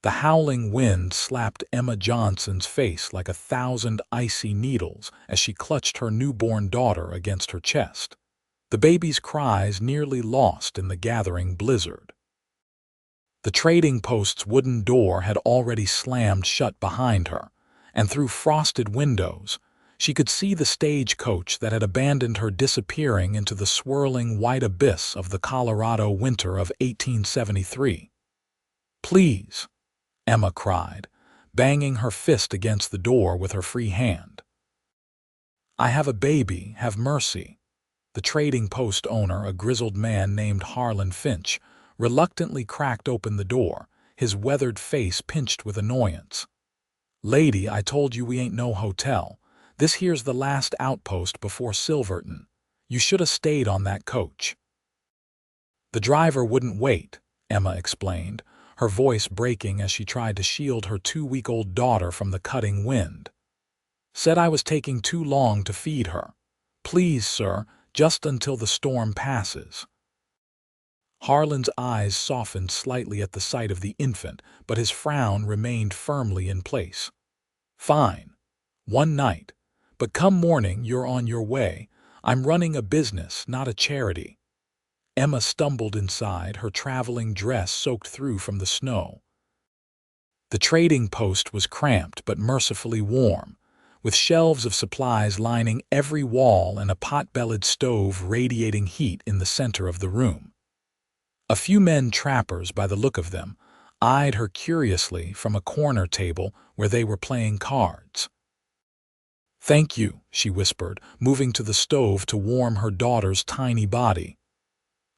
The howling wind slapped Emma Johnson's face like 1,000 icy needles as she clutched her newborn daughter against her chest, the baby's cries nearly lost in the gathering blizzard. The trading post's wooden door had already slammed shut behind her, and through frosted windows, she could see the stagecoach that had abandoned her disappearing into the swirling white abyss of the Colorado winter of 1873. "Please," Emma cried, banging her fist against the door with her free hand. "I have a baby, have mercy." The trading post owner, a grizzled man named Harlan Finch, reluctantly cracked open the door, his weathered face pinched with annoyance. "Lady, I told you we ain't no hotel. This here's the last outpost before Silverton. You should have stayed on that coach." "The driver wouldn't wait," Emma explained, her voice breaking as she tried to shield her 2-week-old daughter from the cutting wind. "Said I was taking too long to feed her. Please, sir, just until the storm passes." Harlan's eyes softened slightly at the sight of the infant, but his frown remained firmly in place. "Fine. One night. But come morning you're on your way. I'm running a business, not a charity." Emma stumbled inside, her traveling dress soaked through from the snow. The trading post was cramped but mercifully warm, with shelves of supplies lining every wall and a pot-bellied stove radiating heat in the center of the room. A few men trappers, by the look of them, eyed her curiously from a corner table where they were playing cards. "Thank you," she whispered, moving to the stove to warm her daughter's tiny body.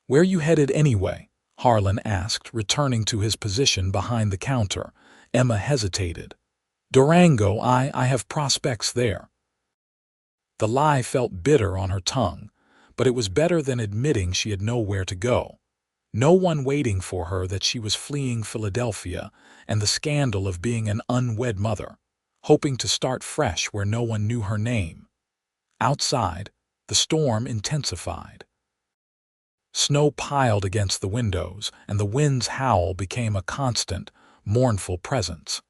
"Where you headed anyway?" Harlan asked, returning to his position behind the counter. Emma hesitated. "Durango, I have prospects there." The lie felt bitter on her tongue, but it was better than admitting she had nowhere to go. No one waiting for her, that she was fleeing Philadelphia and the scandal of being an unwed mother, hoping to start fresh where no one knew her name. Outside, the storm intensified. Snow piled against the windows, and the wind's howl became a constant, mournful presence.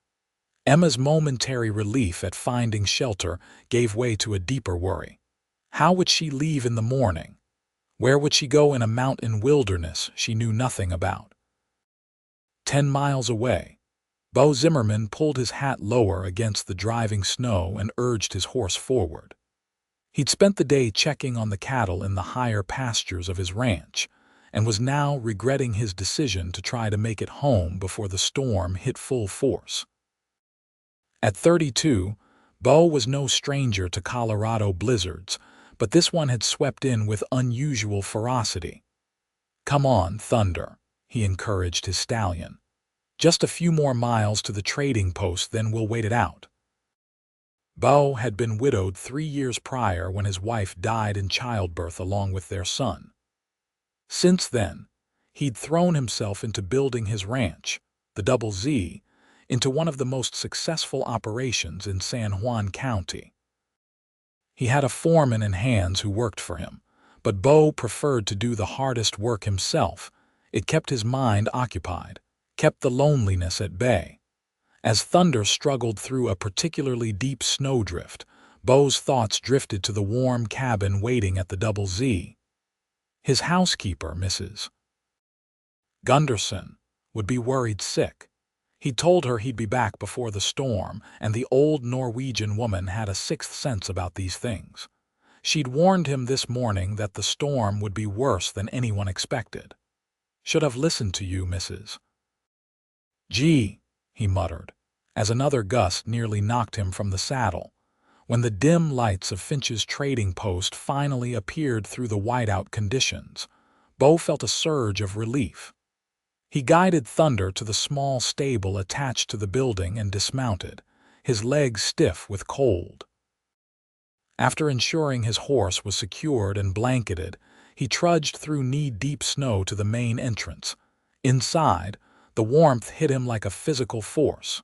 Emma's momentary relief at finding shelter gave way to a deeper worry. How would she leave in the morning? Where would she go in a mountain wilderness she knew nothing about? 10 miles away, Beau Zimmerman pulled his hat lower against the driving snow and urged his horse forward. He'd spent the day checking on the cattle in the higher pastures of his ranch, and was now regretting his decision to try to make it home before the storm hit full force. At 32, Beau was no stranger to Colorado blizzards, but this one had swept in with unusual ferocity. "Come on, Thunder," he encouraged his stallion. "Just a few more miles to the trading post, then we'll wait it out." Beau had been widowed 3 years prior when his wife died in childbirth along with their son. Since then, he'd thrown himself into building his ranch, the Double Z, into one of the most successful operations in San Juan County. He had a foreman and hands who worked for him, but Beau preferred to do the hardest work himself. It kept his mind occupied, kept the loneliness at bay. As Thunder struggled through a particularly deep snowdrift, Beau's thoughts drifted to the warm cabin waiting at the Double Z. His housekeeper, Mrs. Gunderson, would be worried sick. He'd told her he'd be back before the storm, and the old Norwegian woman had a sixth sense about these things. She'd warned him this morning that the storm would be worse than anyone expected. "Should have listened to you, Mrs. G," he muttered, as another gust nearly knocked him from the saddle. When the dim lights of Finch's trading post finally appeared through the whiteout conditions, Beau felt a surge of relief. He guided Thunder to the small stable attached to the building and dismounted, his legs stiff with cold. After ensuring his horse was secured and blanketed, he trudged through knee-deep snow to the main entrance. Inside, the warmth hit him like a physical force.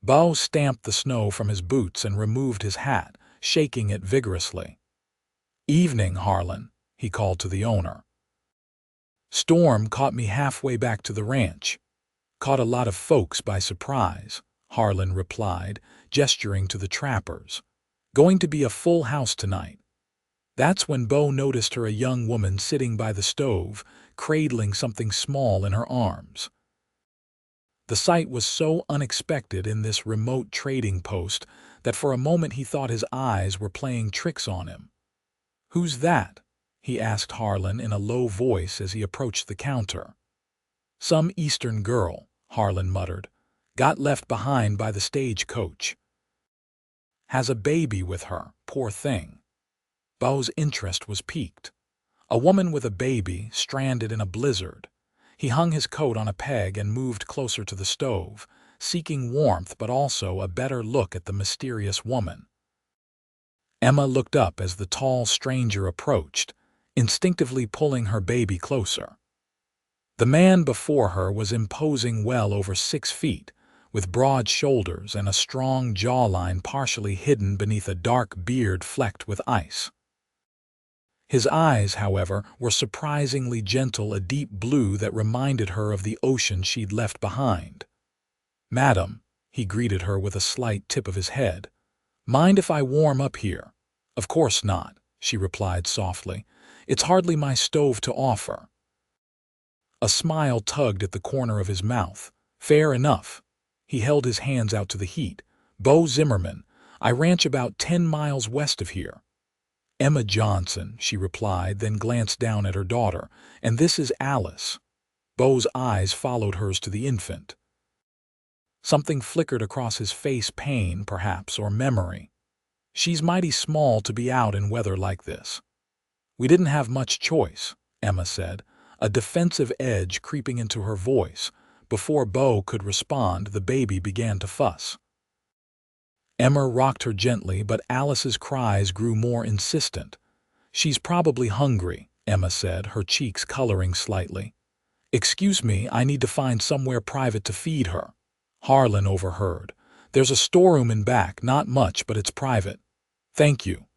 Beau stamped the snow from his boots and removed his hat, shaking it vigorously. "Evening, Harlan," he called to the owner. "Storm caught me halfway back to the ranch." Caught a lot of folks by surprise, Harlan replied, gesturing to the trappers. Going to be a full house tonight. That's when Beau noticed her, a young woman sitting by the stove, cradling something small in her arms. The sight was so unexpected in this remote trading post that for a moment he thought his eyes were playing tricks on him. "Who's that?" he asked Harlan in a low voice as he approached the counter. "Some Eastern girl," Harlan muttered. "Got left behind by the stagecoach. Has a baby with her, poor thing." Beau's interest was piqued. A woman with a baby, stranded in a blizzard. He hung his coat on a peg and moved closer to the stove, seeking warmth but also a better look at the mysterious woman. Emma looked up as the tall stranger approached, instinctively pulling her baby closer. The man before her was imposing, well over 6 feet, with broad shoulders and a strong jawline partially hidden beneath a dark beard flecked with ice. His eyes, however, were surprisingly gentle, a deep blue that reminded her of the ocean she'd left behind. "Madam," he greeted her with a slight tip of his head. "Mind if I warm up here?" "Of course not," she replied softly. "It's hardly my stove to offer." A smile tugged at the corner of his mouth. "Fair enough." He held his hands out to the heat. "Beau Zimmerman. I ranch about 10 miles west of here." "Emma Johnson," she replied, then glanced down at her daughter. "And this is Alice." Beau's eyes followed hers to the infant. Something flickered across his face, pain, perhaps, or memory. "She's mighty small to be out in weather like this." "We didn't have much choice," Emma said, a defensive edge creeping into her voice. Before Beau could respond, the baby began to fuss. Emma rocked her gently, but Alice's cries grew more insistent. "She's probably hungry," Emma said, her cheeks coloring slightly. "Excuse me, I need to find somewhere private to feed her." Harlan overheard. "There's a storeroom in back, not much, but it's private." "Thank you."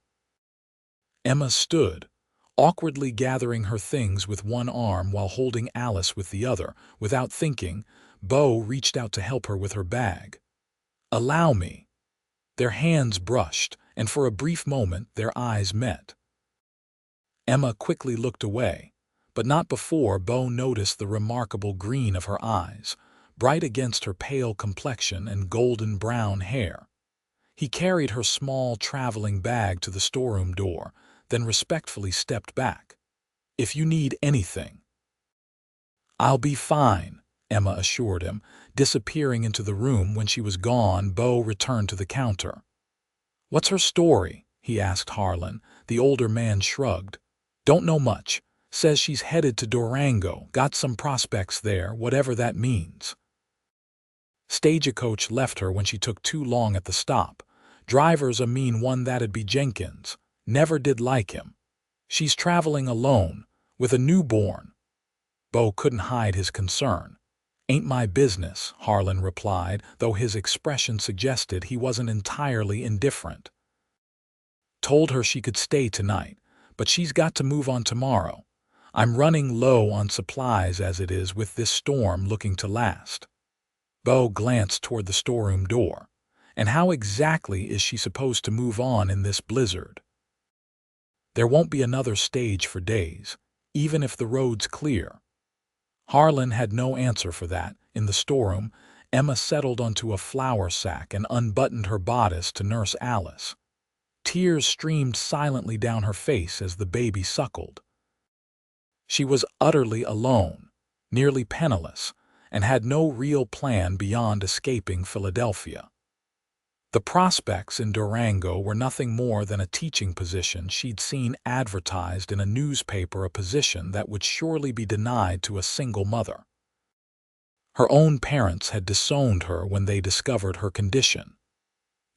Emma stood, awkwardly gathering her things with one arm while holding Alice with the other. Without thinking, Beau reached out to help her with her bag. "Allow me." Their hands brushed, and for a brief moment their eyes met. Emma quickly looked away, but not before Beau noticed the remarkable green of her eyes, bright against her pale complexion and golden brown hair. He carried her small traveling bag to the storeroom door, then respectfully stepped back. "If you need anything." "I'll be fine," Emma assured him, disappearing into the room. When she was gone, Beau returned to the counter. "What's her story?" he asked Harlan. The older man shrugged. "Don't know much. Says she's headed to Durango, got some prospects there, whatever that means. Stagecoach left her when she took too long at the stop. Driver's a mean one, that'd be Jenkins. Never did like him. She's traveling alone, with a newborn." Beau couldn't hide his concern. "Ain't my business," Harlan replied, though his expression suggested he wasn't entirely indifferent. "Told her she could stay tonight, but she's got to move on tomorrow. I'm running low on supplies as it is, with this storm looking to last." Beau glanced toward the storeroom door. "And how exactly is she supposed to move on in this blizzard?" "There won't be another stage for days, even if the road's clear." Harlan had no answer for that. In the storeroom, Emma settled onto a flour sack and unbuttoned her bodice to nurse Alice. Tears streamed silently down her face as the baby suckled. She was utterly alone, nearly penniless, and had no real plan beyond escaping Philadelphia. The prospects in Durango were nothing more than a teaching position she'd seen advertised in a newspaper, a position that would surely be denied to a single mother. Her own parents had disowned her when they discovered her condition.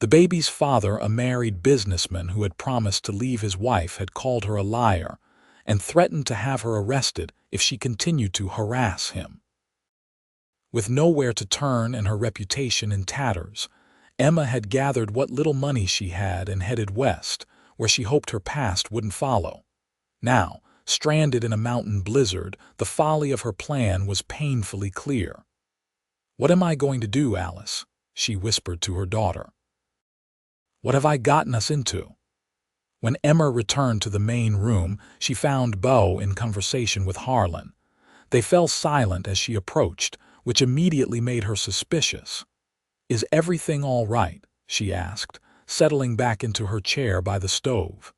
The baby's father, a married businessman who had promised to leave his wife, had called her a liar and threatened to have her arrested if she continued to harass him. With nowhere to turn and her reputation in tatters, Emma had gathered what little money she had and headed west, where she hoped her past wouldn't follow. Now, stranded in a mountain blizzard, the folly of her plan was painfully clear. "What am I going to do, Alice?" she whispered to her daughter. "What have I gotten us into?" When Emma returned to the main room, she found Beau in conversation with Harlan. They fell silent as she approached, which immediately made her suspicious. "Is everything all right?" she asked, settling back into her chair by the stove.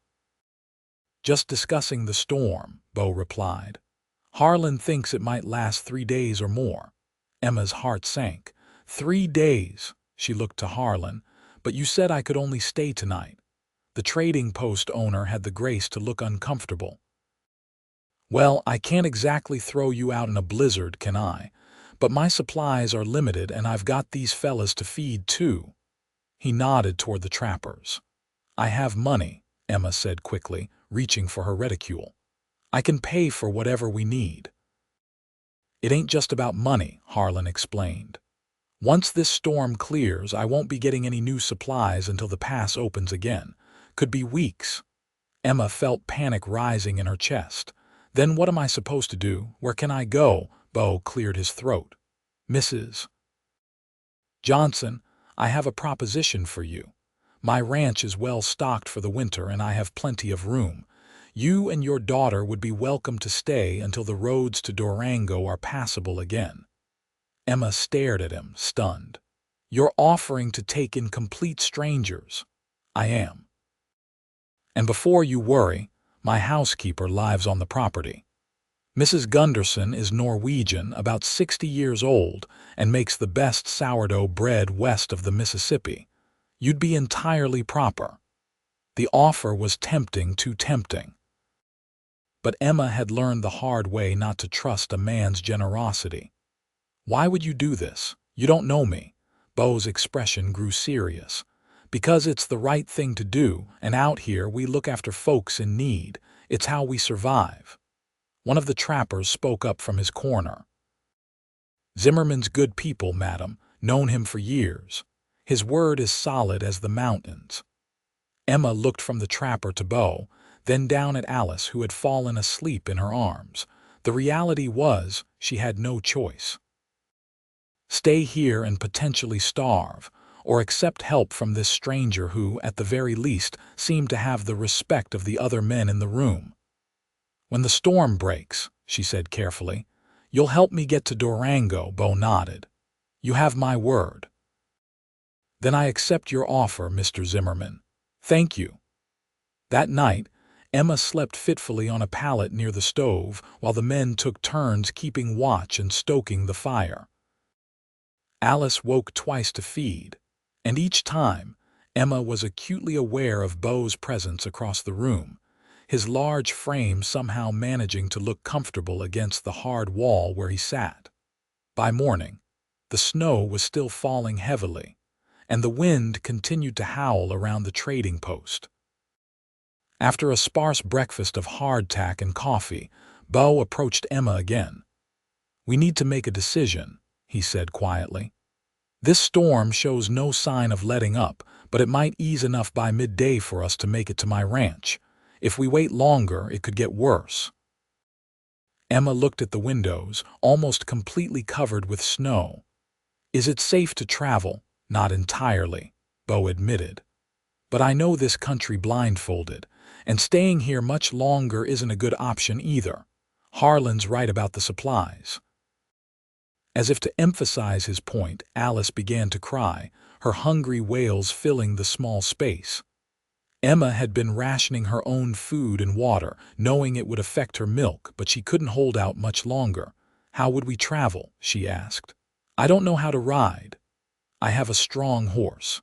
"Just discussing the storm," Beau replied. "Harlan thinks it might last 3 days or more." Emma's heart sank. 3 days, she looked to Harlan. "But you said I could only stay tonight." The trading post owner had the grace to look uncomfortable. "Well, I can't exactly throw you out in a blizzard, can I? But my supplies are limited and I've got these fellas to feed too." He nodded toward the trappers. "I have money," Emma said quickly, reaching for her reticule. "I can pay for whatever we need." "It ain't just about money," Harlan explained. "Once this storm clears, I won't be getting any new supplies until the pass opens again. Could be weeks." Emma felt panic rising in her chest. "Then what am I supposed to do? Where can I go?" Beau cleared his throat. "Mrs. Johnson, I have a proposition for you. My ranch is well stocked for the winter and I have plenty of room. You and your daughter would be welcome to stay until the roads to Durango are passable again." Emma stared at him, stunned. "You're offering to take in complete strangers." "I am. And before you worry, my housekeeper lives on the property. Mrs. Gunderson is Norwegian, about 60 years old, and makes the best sourdough bread west of the Mississippi. You'd be entirely proper." The offer was tempting, too tempting. But Emma had learned the hard way not to trust a man's generosity. "Why would you do this? You don't know me." Beau's expression grew serious. "Because it's the right thing to do, and out here we look after folks in need. It's how we survive." One of the trappers spoke up from his corner. "Zimmerman's good people, madam. Known him for years. His word is solid as the mountains." Emma looked from the trapper to Beau, then down at Alice, who had fallen asleep in her arms. The reality was, she had no choice. Stay here and potentially starve, or accept help from this stranger who, at the very least, seemed to have the respect of the other men in the room. "When the storm breaks," she said carefully, "you'll help me get to Durango." Beau nodded. "You have my word." "Then I accept your offer, Mr. Zimmerman. Thank you." That night, Emma slept fitfully on a pallet near the stove while the men took turns keeping watch and stoking the fire. Alice woke twice to feed, and each time, Emma was acutely aware of Beau's presence across the room, his large frame somehow managing to look comfortable against the hard wall where he sat. By morning, the snow was still falling heavily, and the wind continued to howl around the trading post. After a sparse breakfast of hardtack and coffee, Beau approached Emma again. "We need to make a decision," he said quietly. "This storm shows no sign of letting up, but it might ease enough by midday for us to make it to my ranch. If we wait longer, it could get worse." Emma looked at the windows, almost completely covered with snow. "Is it safe to travel?" "Not entirely," Beau admitted. "But I know this country blindfolded, and staying here much longer isn't a good option either. Harlan's right about the supplies." As if to emphasize his point, Alice began to cry, her hungry wails filling the small space. Emma had been rationing her own food and water, knowing it would affect her milk, but she couldn't hold out much longer. "How would we travel?" she asked. "I don't know how to ride. I have a strong horse."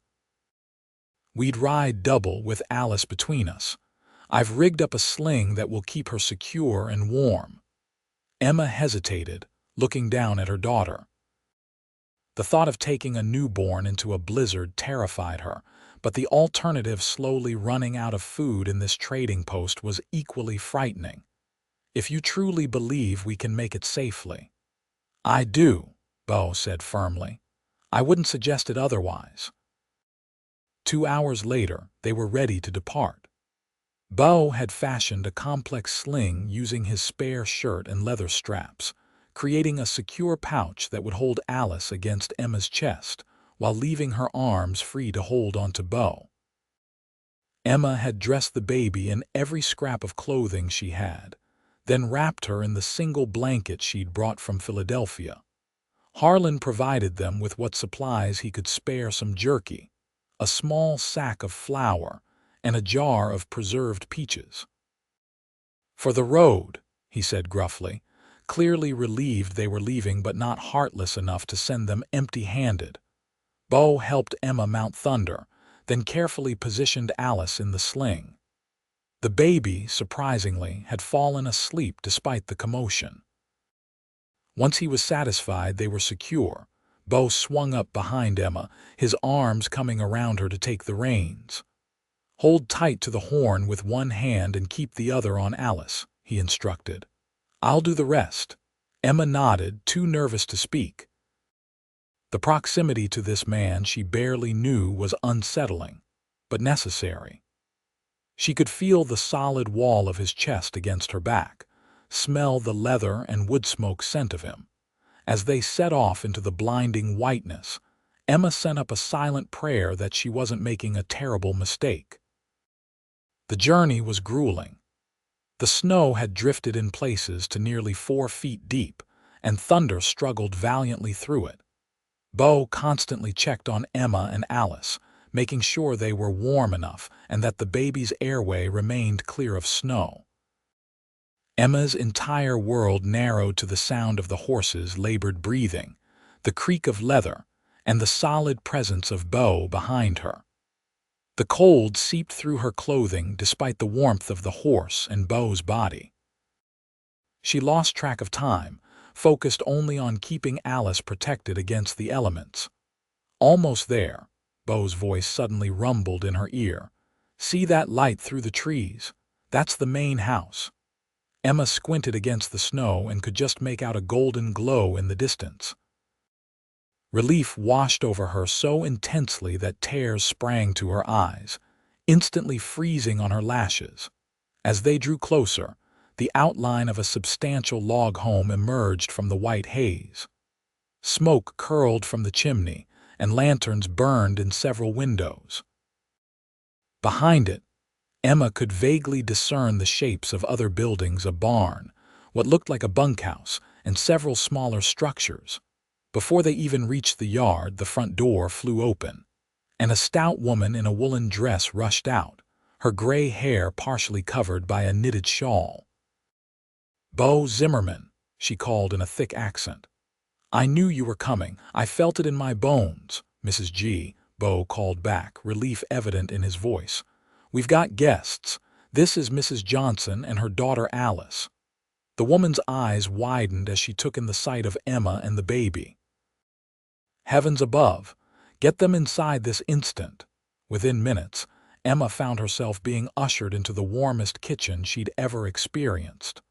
"We'd ride double with Alice between us. I've rigged up a sling that will keep her secure and warm." Emma hesitated, looking down at her daughter. The thought of taking a newborn into a blizzard terrified her, but the alternative, slowly running out of food in this trading post, was equally frightening. "If you truly believe we can make it safely." "I do," Beau said firmly. "I wouldn't suggest it otherwise." 2 hours later, they were ready to depart. Beau had fashioned a complex sling using his spare shirt and leather straps, creating a secure pouch that would hold Alice against Emma's chest, while leaving her arms free to hold onto Beau. Emma had dressed the baby in every scrap of clothing she had, then wrapped her in the single blanket she'd brought from Philadelphia. Harlan provided them with what supplies he could spare: some jerky, a small sack of flour, and a jar of preserved peaches. "For the road," he said gruffly, clearly relieved they were leaving but not heartless enough to send them empty-handed. Beau helped Emma mount Thunder, then carefully positioned Alice in the sling. The baby, surprisingly, had fallen asleep despite the commotion. Once he was satisfied they were secure, Beau swung up behind Emma, his arms coming around her to take the reins. "Hold tight to the horn with one hand and keep the other on Alice," he instructed. "I'll do the rest." Emma nodded, too nervous to speak. The proximity to this man she barely knew was unsettling, but necessary. She could feel the solid wall of his chest against her back, smell the leather and wood smoke scent of him. As they set off into the blinding whiteness, Emma sent up a silent prayer that she wasn't making a terrible mistake. The journey was grueling. The snow had drifted in places to nearly 4 feet deep, and Thunder struggled valiantly through it. Beau constantly checked on Emma and Alice, making sure they were warm enough and that the baby's airway remained clear of snow. Emma's entire world narrowed to the sound of the horses' labored breathing, the creak of leather, and the solid presence of Beau behind her. The cold seeped through her clothing despite the warmth of the horse and Beau's body. She lost track of time, focused only on keeping Alice protected against the elements. Almost there, Beau's voice suddenly rumbled in her ear. "See that light through the trees? That's the main house." Emma squinted against the snow and could just make out a golden glow in the distance. Relief washed over her so intensely that tears sprang to her eyes, instantly freezing on her lashes. As they drew closer, the outline of a substantial log home emerged from the white haze. Smoke curled from the chimney, and lanterns burned in several windows. Behind it, Emma could vaguely discern the shapes of other buildings: a barn, what looked like a bunkhouse, and several smaller structures. Before they even reached the yard, the front door flew open, and a stout woman in a woolen dress rushed out, her gray hair partially covered by a knitted shawl. "Beau Zimmerman," she called in a thick accent. "I knew you were coming. I felt it in my bones." "Mrs. G," Beau called back, relief evident in his voice. "We've got guests. This is Mrs. Johnson and her daughter Alice." The woman's eyes widened as she took in the sight of Emma and the baby. Heavens above, get them inside this instant. Within minutes, Emma found herself being ushered into the warmest kitchen she'd ever experienced.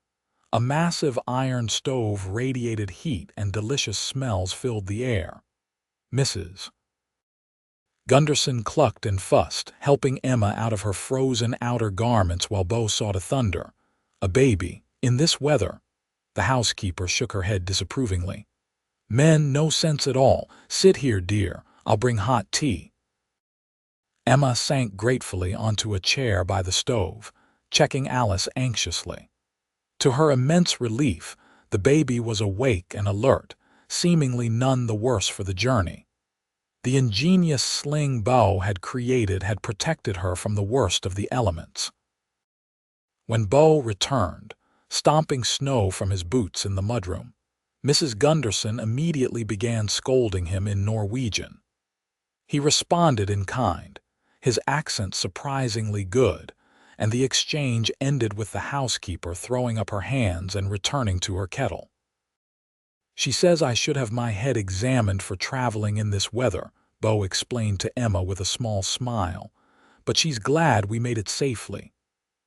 A massive iron stove radiated heat and delicious smells filled the air. Mrs. Gunderson clucked and fussed, helping Emma out of her frozen outer garments while Beau saw to Thunder. "A baby, in this weather?" The housekeeper shook her head disapprovingly. "Men, no sense at all. Sit here, dear. I'll bring hot tea." Emma sank gratefully onto a chair by the stove, checking Alice anxiously. To her immense relief, the baby was awake and alert, seemingly none the worse for the journey. The ingenious sling Beau had created had protected her from the worst of the elements. When Beau returned, stomping snow from his boots in the mudroom, Mrs. Gunderson immediately began scolding him in Norwegian. He responded in kind, his accent surprisingly good, and the exchange ended with the housekeeper throwing up her hands and returning to her kettle. "She says I should have my head examined for traveling in this weather," Beau explained to Emma with a small smile, "but she's glad we made it safely."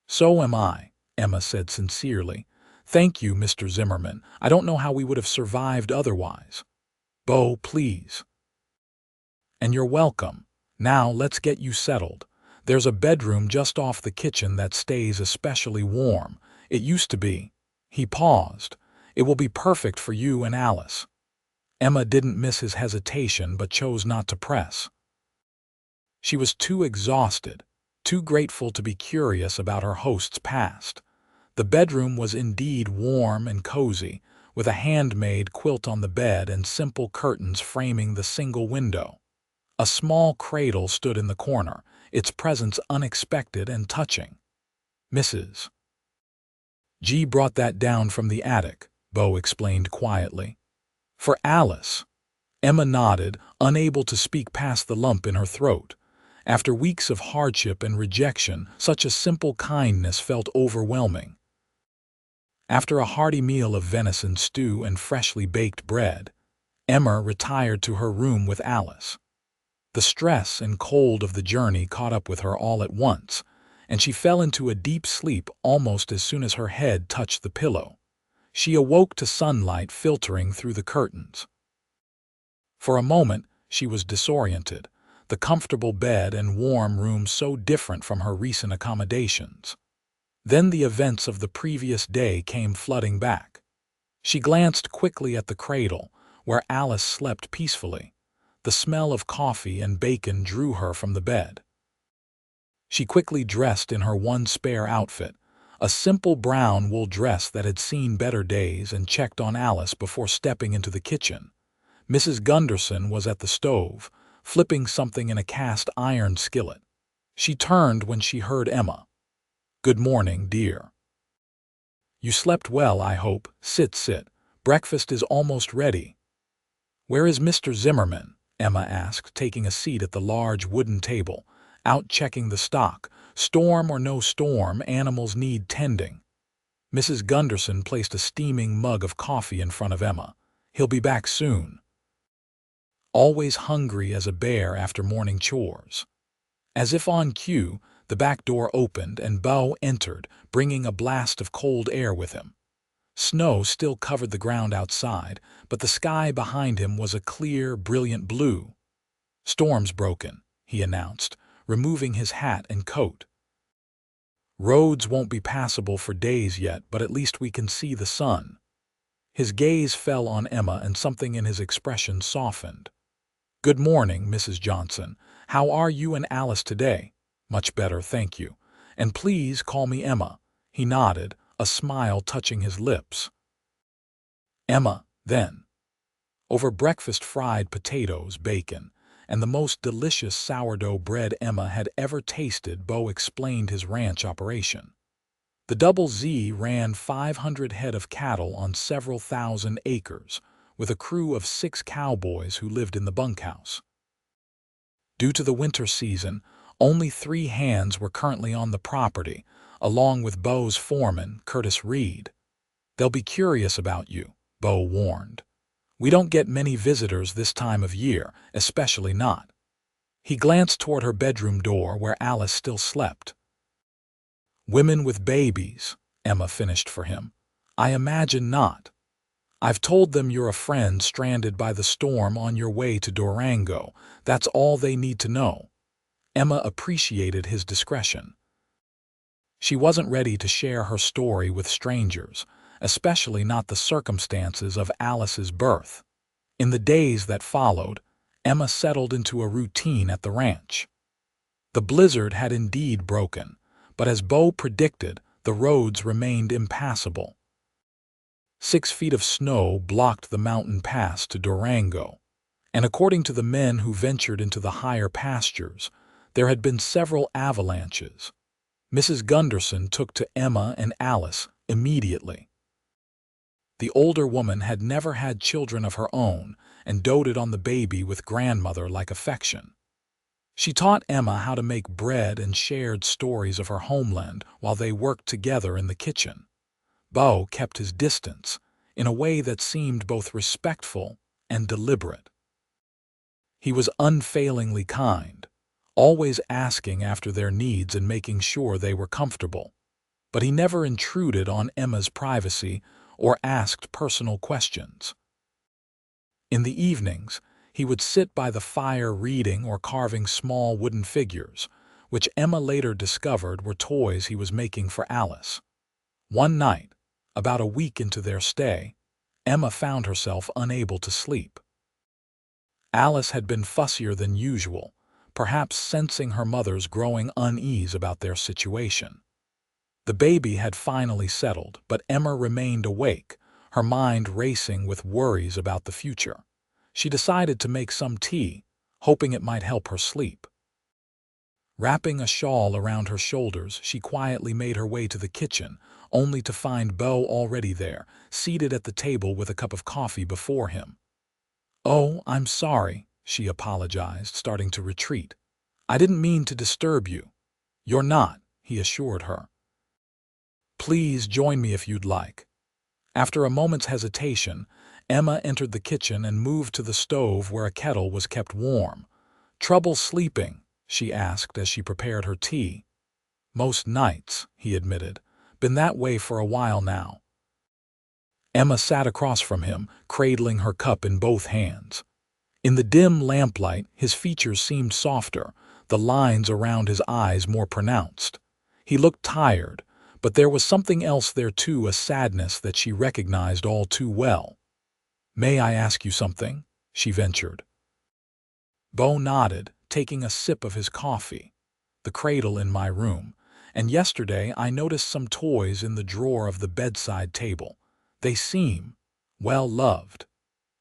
"So am I," Emma said sincerely. "Thank you, Mr. Zimmerman. I don't know how we would have survived otherwise." "Beau, please." "And you're welcome. Now let's get you settled. There's a bedroom just off the kitchen that stays especially warm. It used to be." He paused. It will be perfect for you and Alice." Emma didn't miss his hesitation but chose not to press. She was too exhausted, too grateful to be curious about her host's past. The bedroom was indeed warm and cozy, with a handmade quilt on the bed and simple curtains framing the single window. A small cradle stood in the corner, its presence unexpected and touching. "Mrs. G brought that down from the attic," Beau explained quietly. "For Alice." Emma nodded, unable to speak past the lump in her throat. After weeks of hardship and rejection, such a simple kindness felt overwhelming. After a hearty meal of venison stew and freshly baked bread, Emma retired to her room with Alice. The stress and cold of the journey caught up with her all at once, and she fell into a deep sleep almost as soon as her head touched the pillow. She awoke to sunlight filtering through the curtains. For a moment, she was disoriented, the comfortable bed and warm room so different from her recent accommodations. Then the events of the previous day came flooding back. She glanced quickly at the cradle, where Alice slept peacefully. The smell of coffee and bacon drew her from the bed. She quickly dressed in her one spare outfit, a simple brown wool dress that had seen better days, and checked on Alice before stepping into the kitchen. Mrs. Gunderson was at the stove, flipping something in a cast iron skillet. She turned when she heard Emma. "Good morning, dear. You slept well, I hope. Sit. Breakfast is almost ready." "Where is Mr. Zimmerman?" Emma asked, taking a seat at the large wooden table. "Out checking the stock. Storm or no storm, animals need tending." Mrs. Gunderson placed a steaming mug of coffee in front of Emma. "He'll be back soon." Always hungry as a bear after morning chores. As if on cue, the back door opened and Beau entered, bringing a blast of cold air with him. Snow still covered the ground outside, but the sky behind him was a clear, brilliant blue. "Storm's broken," he announced, removing his hat and coat. "Roads won't be passable for days yet, but at least we can see the sun." His gaze fell on Emma and something in his expression softened. "Good morning, Mrs. Johnson. How are you and Alice today?" "Much better, thank you. And please call me Emma." He nodded, a smile touching his lips. "Emma, then." Over breakfast, fried potatoes, bacon, and the most delicious sourdough bread Emma had ever tasted, Beau explained his ranch operation. The Double Z ran 500 head of cattle on several thousand acres, with a crew of 6 cowboys who lived in the bunkhouse. Due to the winter season, only 3 hands were currently on the property, along with Beau's foreman, Curtis Reed. "They'll be curious about you," Beau warned. "We don't get many visitors this time of year, especially not." He glanced toward her bedroom door where Alice still slept. "Women with babies," Emma finished for him. "I imagine not. I've told them you're a friend stranded by the storm on your way to Durango. That's all they need to know." Emma appreciated his discretion. She wasn't ready to share her story with strangers, especially not the circumstances of Alice's birth. In the days that followed, Emma settled into a routine at the ranch. The blizzard had indeed broken, but as Beau predicted, the roads remained impassable. 6 feet of snow blocked the mountain pass to Durango, and according to the men who ventured into the higher pastures, there had been several avalanches. Mrs. Gunderson took to Emma and Alice immediately. The older woman had never had children of her own and doted on the baby with grandmother-like affection. She taught Emma how to make bread and shared stories of her homeland while they worked together in the kitchen. Beau kept his distance, in a way that seemed both respectful and deliberate. He was unfailingly kind, always asking after their needs and making sure they were comfortable. But he never intruded on Emma's privacy or asked personal questions. In the evenings, he would sit by the fire reading or carving small wooden figures, which Emma later discovered were toys he was making for Alice. One night, about a week into their stay, Emma found herself unable to sleep. Alice had been fussier than usual, perhaps sensing her mother's growing unease about their situation. The baby had finally settled, but Emma remained awake, her mind racing with worries about the future. She decided to make some tea, hoping it might help her sleep. Wrapping a shawl around her shoulders, she quietly made her way to the kitchen, only to find Beau already there, seated at the table with a cup of coffee before him. "Oh, I'm sorry," she apologized, starting to retreat. "I didn't mean to disturb you." "You're not," he assured her. "Please join me if you'd like." After a moment's hesitation, Emma entered the kitchen and moved to the stove where a kettle was kept warm. "Trouble sleeping?" she asked as she prepared her tea. "Most nights," he admitted. "Been that way for a while now." Emma sat across from him, cradling her cup in both hands. In the dim lamplight, his features seemed softer, the lines around his eyes more pronounced. He looked tired, but there was something else there too, a sadness that she recognized all too well. "May I ask you something?" she ventured. Beau nodded, taking a sip of his coffee. "The cradle in my room, and yesterday I noticed some toys in the drawer of the bedside table. They seem, well, loved."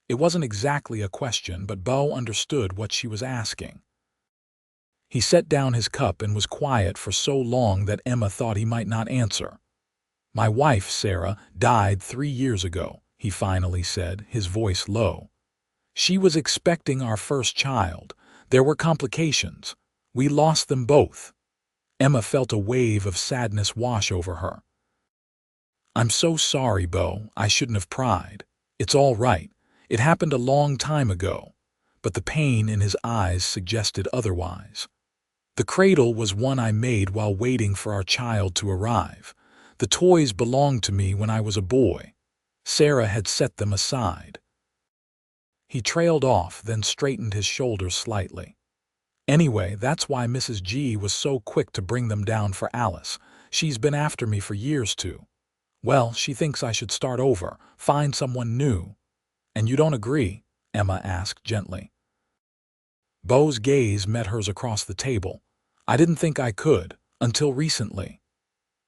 It wasn't exactly a question, but Beau understood what she was asking. He set down his cup and was quiet for so long that Emma thought he might not answer. "My wife, Sarah, died 3 years ago," he finally said, his voice low. "She was expecting our first child. There were complications. We lost them both." Emma felt a wave of sadness wash over her. "I'm so sorry, Beau. I shouldn't have pried. It's all right. It happened a long time ago." But the pain in his eyes suggested otherwise. "The cradle was one I made while waiting for our child to arrive. The toys belonged to me when I was a boy. Sarah had set them aside." He trailed off, then straightened his shoulders slightly. "Anyway, that's why Mrs. G was so quick to bring them down for Alice. She's been after me for years too. Well, she thinks I should start over, find someone new." "And you don't agree?" Emma asked gently. Beau's gaze met hers across the table. "I didn't think I could, until recently."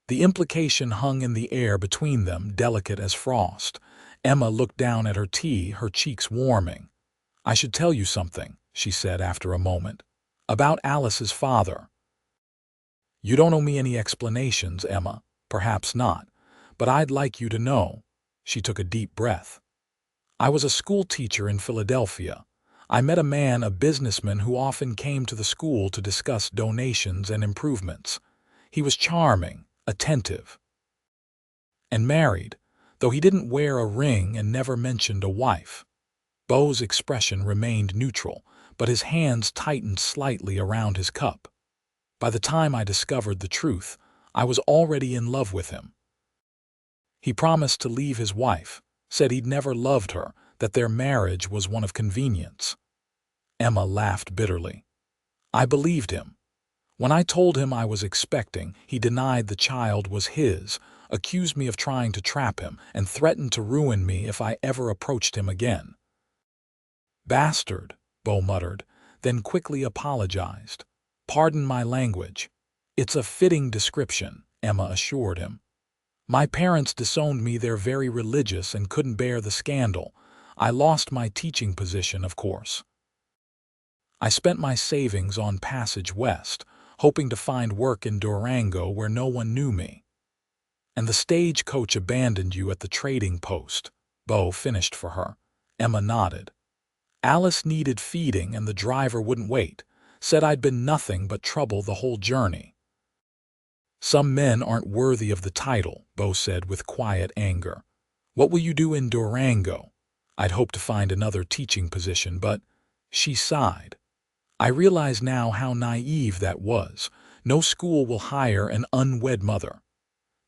The implication hung in the air between them, delicate as frost. Emma looked down at her tea, her cheeks warming. "I should tell you something," she said after a moment. "About Alice's father." "You don't owe me any explanations, Emma. Perhaps not. But I'd like you to know." She took a deep breath. "I was a school teacher in Philadelphia. I met a man, a businessman, who often came to the school to discuss donations and improvements. He was charming, attentive, and married, though he didn't wear a ring and never mentioned a wife." Beau's expression remained neutral, but his hands tightened slightly around his cup. "By the time I discovered the truth, I was already in love with him. He promised to leave his wife, said he'd never loved her, that their marriage was one of convenience." Emma laughed bitterly. "I believed him. When I told him I was expecting, he denied the child was his, accused me of trying to trap him, and threatened to ruin me if I ever approached him again." "Bastard," Beau muttered, then quickly apologized. "Pardon my language." "It's a fitting description," Emma assured him. "My parents disowned me. They're very religious and couldn't bear the scandal. I lost my teaching position, of course. I spent my savings on passage west, hoping to find work in Durango where no one knew me." "And the stagecoach abandoned you at the trading post," Beau finished for her. Emma nodded. "Alice needed feeding and the driver wouldn't wait. Said I'd been nothing but trouble the whole journey." "Some men aren't worthy of the title," Beau said with quiet anger. "What will you do in Durango?" "I'd hoped to find another teaching position, but—" She sighed. "I realize now how naive that was. No school will hire an unwed mother."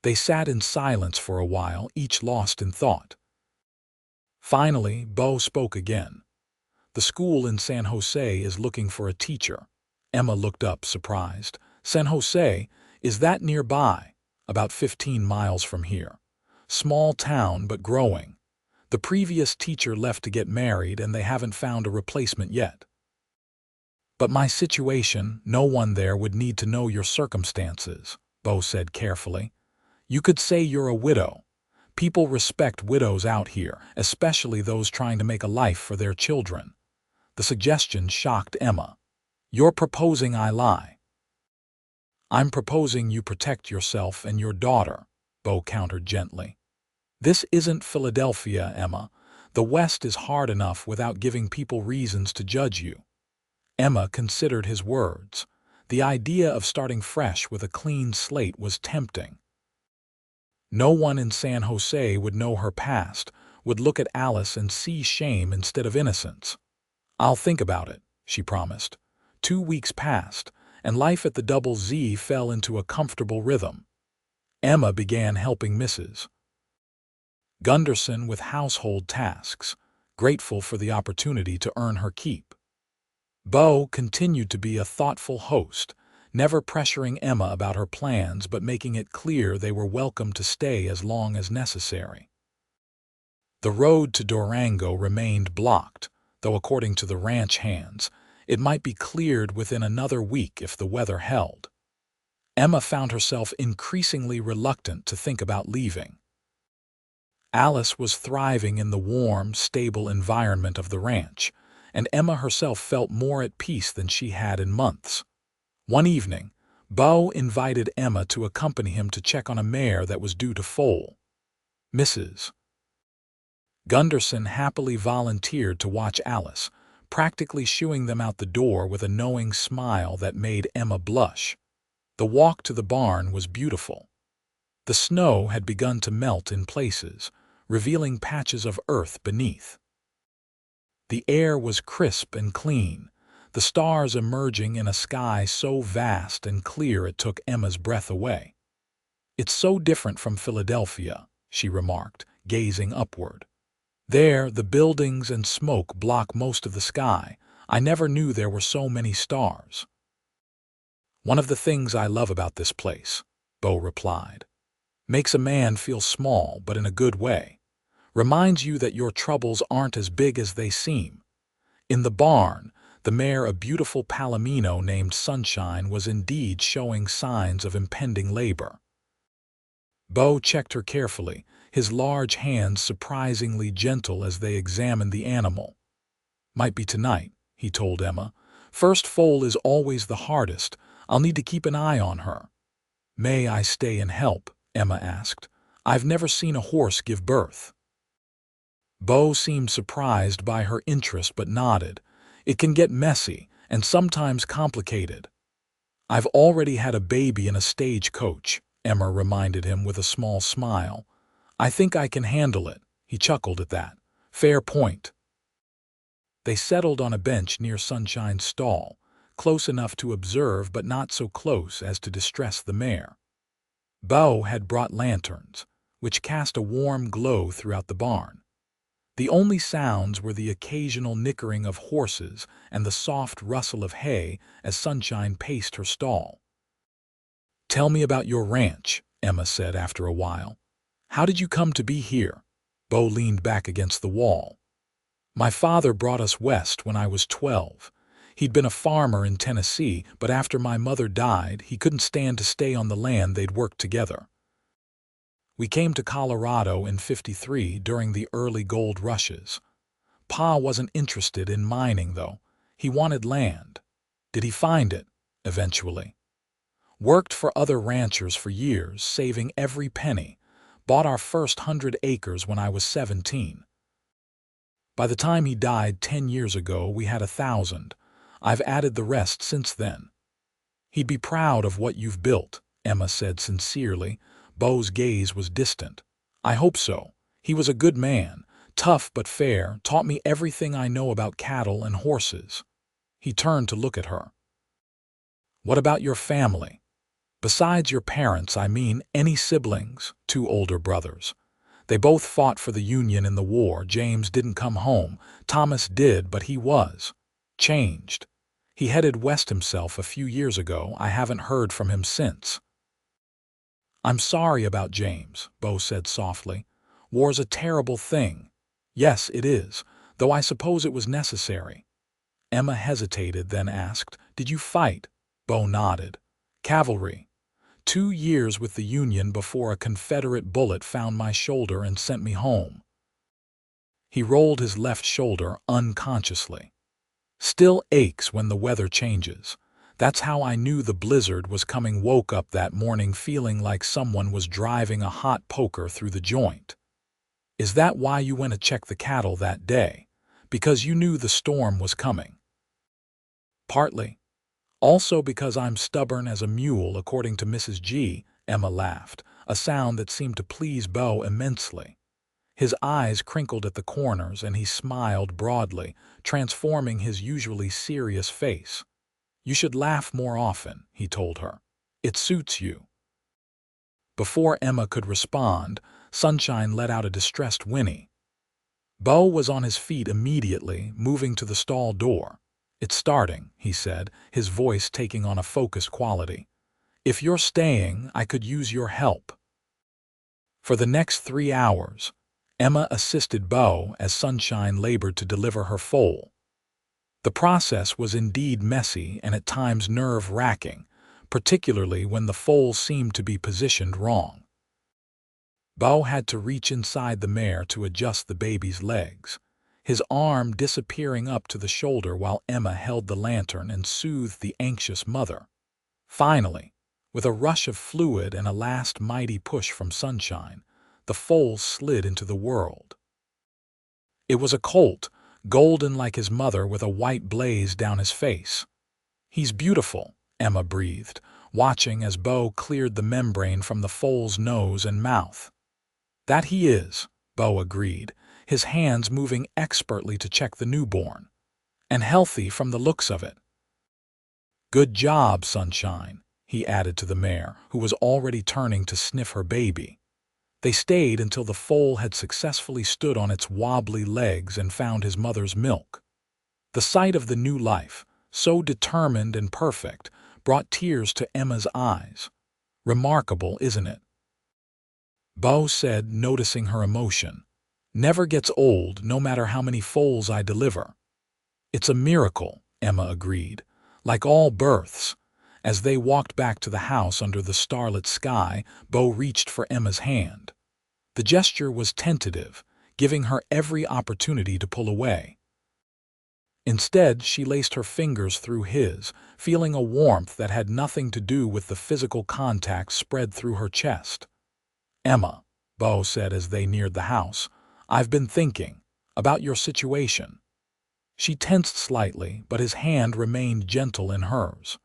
They sat in silence for a while, each lost in thought. Finally, Beau spoke again. "The school in San Jose is looking for a teacher." Emma looked up, surprised. "San Jose? Is that nearby?" "About 15 miles from here. Small town, but growing. The previous teacher left to get married and they haven't found a replacement yet. But my situation, no one there would need to know your circumstances, Beau said carefully. You could say you're a widow. People respect widows out here, especially those trying to make a life for their children. The suggestion shocked Emma. You're proposing I lie. I'm proposing you protect yourself and your daughter, Beau countered gently. This isn't Philadelphia, Emma. The West is hard enough without giving people reasons to judge you. Emma considered his words. The idea of starting fresh with a clean slate was tempting. No one in San Jose would know her past, would look at Alice and see shame instead of innocence. I'll think about it, she promised. 2 weeks passed, and life at the Double Z fell into a comfortable rhythm. Emma began helping Mrs. Gunderson with household tasks, grateful for the opportunity to earn her keep. Beau continued to be a thoughtful host, never pressuring Emma about her plans but making it clear they were welcome to stay as long as necessary. The road to Durango remained blocked, though according to the ranch hands, it might be cleared within another week if the weather held. Emma found herself increasingly reluctant to think about leaving. Alice was thriving in the warm, stable environment of the ranch, and Emma herself felt more at peace than she had in months. One evening, Beau invited Emma to accompany him to check on a mare that was due to foal. Mrs. Gunderson happily volunteered to watch Alice, practically shooing them out the door with a knowing smile that made Emma blush. The walk to the barn was beautiful. The snow had begun to melt in places, revealing patches of earth beneath. The air was crisp and clean, the stars emerging in a sky so vast and clear it took Emma's breath away. It's so different from Philadelphia, she remarked, gazing upward. There, the buildings and smoke block most of the sky. I never knew there were so many stars. One of the things I love about this place, Beau replied. Makes a man feel small, but in a good way. Reminds you that your troubles aren't as big as they seem. In the barn, the mare, a beautiful palomino named Sunshine, was indeed showing signs of impending labor. Beau checked her carefully, his large hands surprisingly gentle as they examined the animal. Might be tonight, he told Emma. First foal is always the hardest. I'll need to keep an eye on her. May I stay and help? Emma asked. I've never seen a horse give birth. Beau seemed surprised by her interest but nodded. It can get messy and sometimes complicated. I've already had a baby in a stagecoach, Emma reminded him with a small smile. I think I can handle it. He chuckled at that. Fair point. They settled on a bench near Sunshine's stall, close enough to observe but not so close as to distress the mare. Beau had brought lanterns, which cast a warm glow throughout the barn. The only sounds were the occasional nickering of horses and the soft rustle of hay as Sunshine paced her stall. Tell me about your ranch, Emma said after a while. How did you come to be here? Beau leaned back against the wall. My father brought us west when I was 12. He'd been a farmer in Tennessee, but after my mother died, he couldn't stand to stay on the land they'd worked together. We came to Colorado in '53 during the early gold rushes. Pa wasn't interested in mining, though. He wanted land. Did he find it, eventually? Worked for other ranchers for years, saving every penny. Bought our first 100 acres when I was 17. By the time he died 10 years ago, we had 1,000. I've added the rest since then. He'd be proud of what you've built, Emma said sincerely. Beau's gaze was distant. I hope so. He was a good man, tough but fair, taught me everything I know about cattle and horses. He turned to look at her. What about your family? Besides your parents, I mean, any siblings? 2 older brothers. They both fought for the Union in the war. James didn't come home. Thomas did, but he was changed. He headed west himself a few years ago. I haven't heard from him since. I'm sorry about James, Beau said softly. War's a terrible thing. Yes, it is, though I suppose it was necessary. Emma hesitated, then asked, "Did you fight?" Beau nodded. "Cavalry. 2 years with the Union before a Confederate bullet found my shoulder and sent me home." He rolled his left shoulder unconsciously. "Still aches when the weather changes. That's how I knew the blizzard was coming. Woke up that morning feeling like someone was driving a hot poker through the joint." "Is that why you went to check the cattle that day? Because you knew the storm was coming?" "Partly. Also because I'm stubborn as a mule, according to Mrs. G." Emma laughed, a sound that seemed to please Beau immensely. His eyes crinkled at the corners and he smiled broadly, transforming his usually serious face. "You should laugh more often," he told her. "It suits you." Before Emma could respond, Sunshine let out a distressed whinny. Beau was on his feet immediately, moving to the stall door. "It's starting," he said, his voice taking on a focused quality. "If you're staying, I could use your help." For the next 3 hours, Emma assisted Beau as Sunshine labored to deliver her foal. The process was indeed messy and at times nerve-wracking, particularly when the foal seemed to be positioned wrong. Beau had to reach inside the mare to adjust the baby's legs, his arm disappearing up to the shoulder while Emma held the lantern and soothed the anxious mother. Finally, with a rush of fluid and a last mighty push from Sunshine, the foal slid into the world. It was a colt, golden like his mother with a white blaze down his face. "He's beautiful," Emma breathed, watching as Beau cleared the membrane from the foal's nose and mouth. "That he is," Beau agreed, his hands moving expertly to check the newborn. "And healthy from the looks of it." "Good job, Sunshine," he added to the mare, who was already turning to sniff her baby. They stayed until the foal had successfully stood on its wobbly legs and found his mother's milk. The sight of the new life, so determined and perfect, brought tears to Emma's eyes. "Remarkable, isn't it?" Beau said, noticing her emotion. "Never gets old, no matter how many foals I deliver." "It's a miracle," Emma agreed. "Like all births." As they walked back to the house under the starlit sky, Beau reached for Emma's hand. The gesture was tentative, giving her every opportunity to pull away. Instead, she laced her fingers through his, feeling a warmth that had nothing to do with the physical contact spread through her chest. "Emma," Beau said as they neared the house, "I've been thinking about your situation." She tensed slightly, but his hand remained gentle in hers.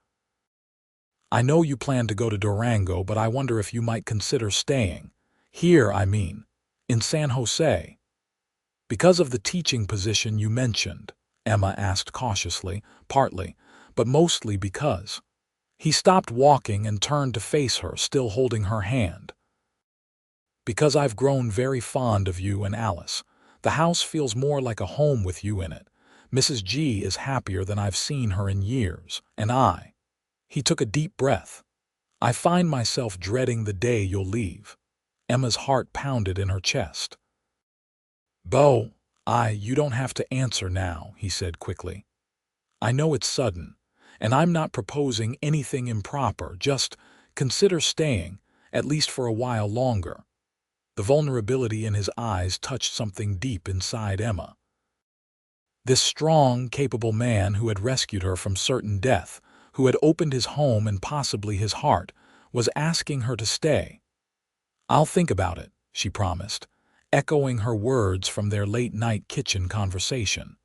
"I know you plan to go to Durango, but I wonder if you might consider staying. Here, I mean, in San Jose." "Because of the teaching position you mentioned?" Emma asked cautiously, partly, but mostly because. He stopped walking and turned to face her, still holding her hand. "Because I've grown very fond of you and Alice. The house feels more like a home with you in it. Mrs. G is happier than I've seen her in years, and I—" He took a deep breath. "I find myself dreading the day you'll leave." Emma's heart pounded in her chest. "Beau, you don't have to answer now," he said quickly. "I know it's sudden, and I'm not proposing anything improper. Just consider staying, at least for a while longer." The vulnerability in his eyes touched something deep inside Emma. This strong, capable man who had rescued her from certain death, who had opened his home and possibly his heart, was asking her to stay. "I'll think about it," she promised, echoing her words from their late-night kitchen conversation.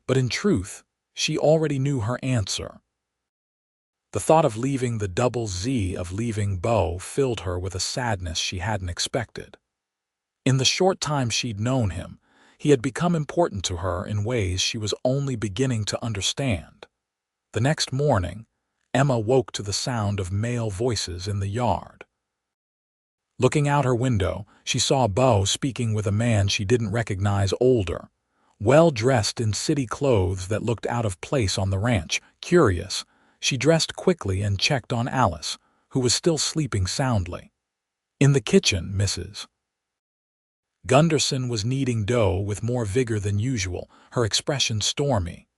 But in truth, she already knew her answer. The thought of leaving the double Z of leaving Beau filled her with a sadness she hadn't expected. In the short time she'd known him, he had become important to her in ways she was only beginning to understand. The next morning, Emma woke to the sound of male voices in the yard. Looking out her window, she saw Beau speaking with a man she didn't recognize, older, well-dressed in city clothes that looked out of place on the ranch. Curious, she dressed quickly and checked on Alice, who was still sleeping soundly. "In the kitchen, Mrs. Gunderson was kneading dough with more vigor than usual, her expression stormy.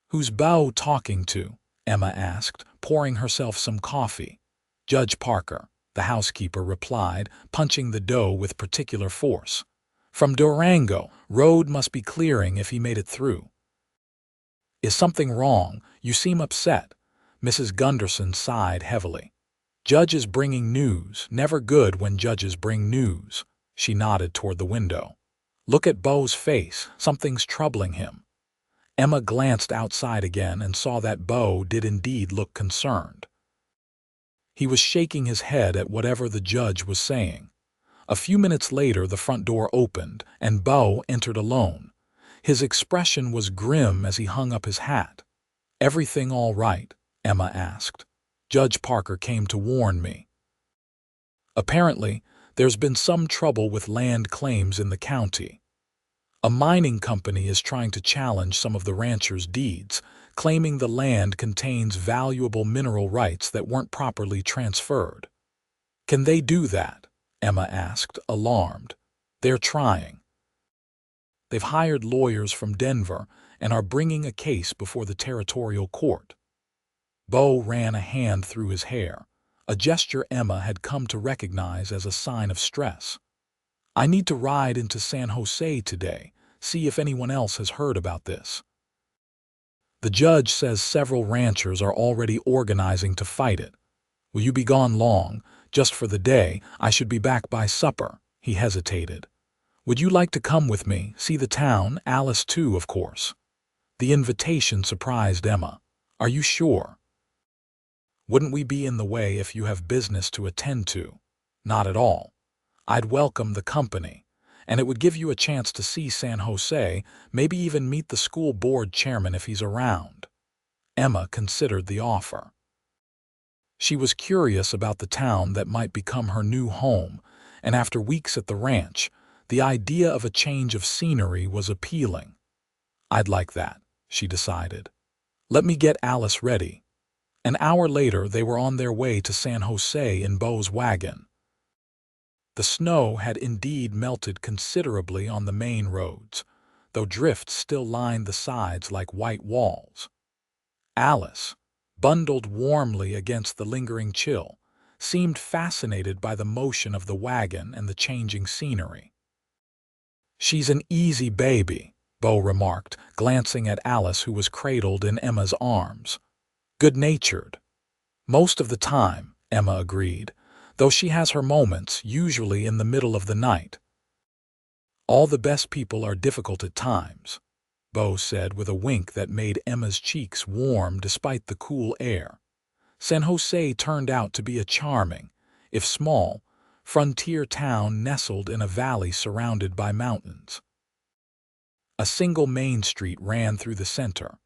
"Who's Beau talking to?" Emma asked, pouring herself some coffee. "Judge Parker," the housekeeper replied, punching the dough with particular force. "From Durango. Road must be clearing if he made it through." "Is something wrong? You seem upset." Mrs. Gunderson sighed heavily. "Judge is bringing news. Never good when judges bring news." She nodded toward the window. "Look at Beau's face. Something's troubling him." Emma glanced outside again and saw that Beau did indeed look concerned. He was shaking his head at whatever the judge was saying. A few minutes later, the front door opened, and Beau entered alone. His expression was grim as he hung up his hat. "Everything all right?" Emma asked. "Judge Parker came to warn me." "Apparently, there's been some trouble with land claims in the county. A mining company is trying to challenge some of the ranchers' deeds, claiming the land contains valuable mineral rights that weren't properly transferred." "Can they do that?" Emma asked, alarmed. "They're trying. They've hired lawyers from Denver and are bringing a case before the territorial court." Beau ran a hand through his hair, a gesture Emma had come to recognize as a sign of stress. "I need to ride into San Jose today, see if anyone else has heard about this. The judge says several ranchers are already organizing to fight it. Will you be gone long? Just for the day. I should be back by supper." He hesitated. "Would you like to come with me, see the town? Alice too, of course." The invitation surprised Emma. "Are you sure? Wouldn't we be in the way if you have business to attend to?" "Not at all. I'd welcome the company, and it would give you a chance to see San Jose, maybe even meet the school board chairman if he's around." Emma considered the offer. She was curious about the town that might become her new home, and after weeks at the ranch, the idea of a change of scenery was appealing. "I'd like that," she decided. "Let me get Alice ready." An hour later, they were on their way to San Jose in Beau's wagon. The snow had indeed melted considerably on the main roads, though drifts still lined the sides like white walls. Alice, bundled warmly against the lingering chill, seemed fascinated by the motion of the wagon and the changing scenery. "She's an easy baby," Beau remarked, glancing at Alice, who was cradled in Emma's arms. "Good-natured." "Most of the time," Emma agreed, "though she has her moments, usually in the middle of the night." "All the best people are difficult at times," Beau said with a wink that made Emma's cheeks warm despite the cool air. San Jose turned out to be a charming, if small, frontier town nestled in a valley surrounded by mountains. A single main street ran through the center,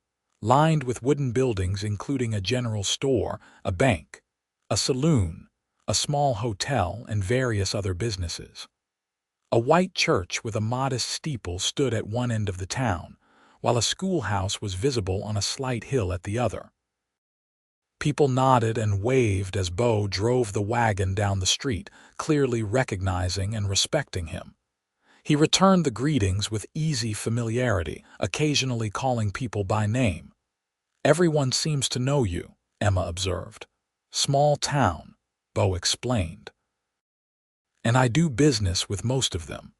lined with wooden buildings including a general store, a bank, a saloon, a small hotel, and various other businesses. A white church with a modest steeple stood at one end of the town, while a schoolhouse was visible on a slight hill at the other. People nodded and waved as Beau drove the wagon down the street, clearly recognizing and respecting him. He returned the greetings with easy familiarity, occasionally calling people by name. "Everyone seems to know you," Emma observed. "Small town," Beau explained. "And I do business with most of them.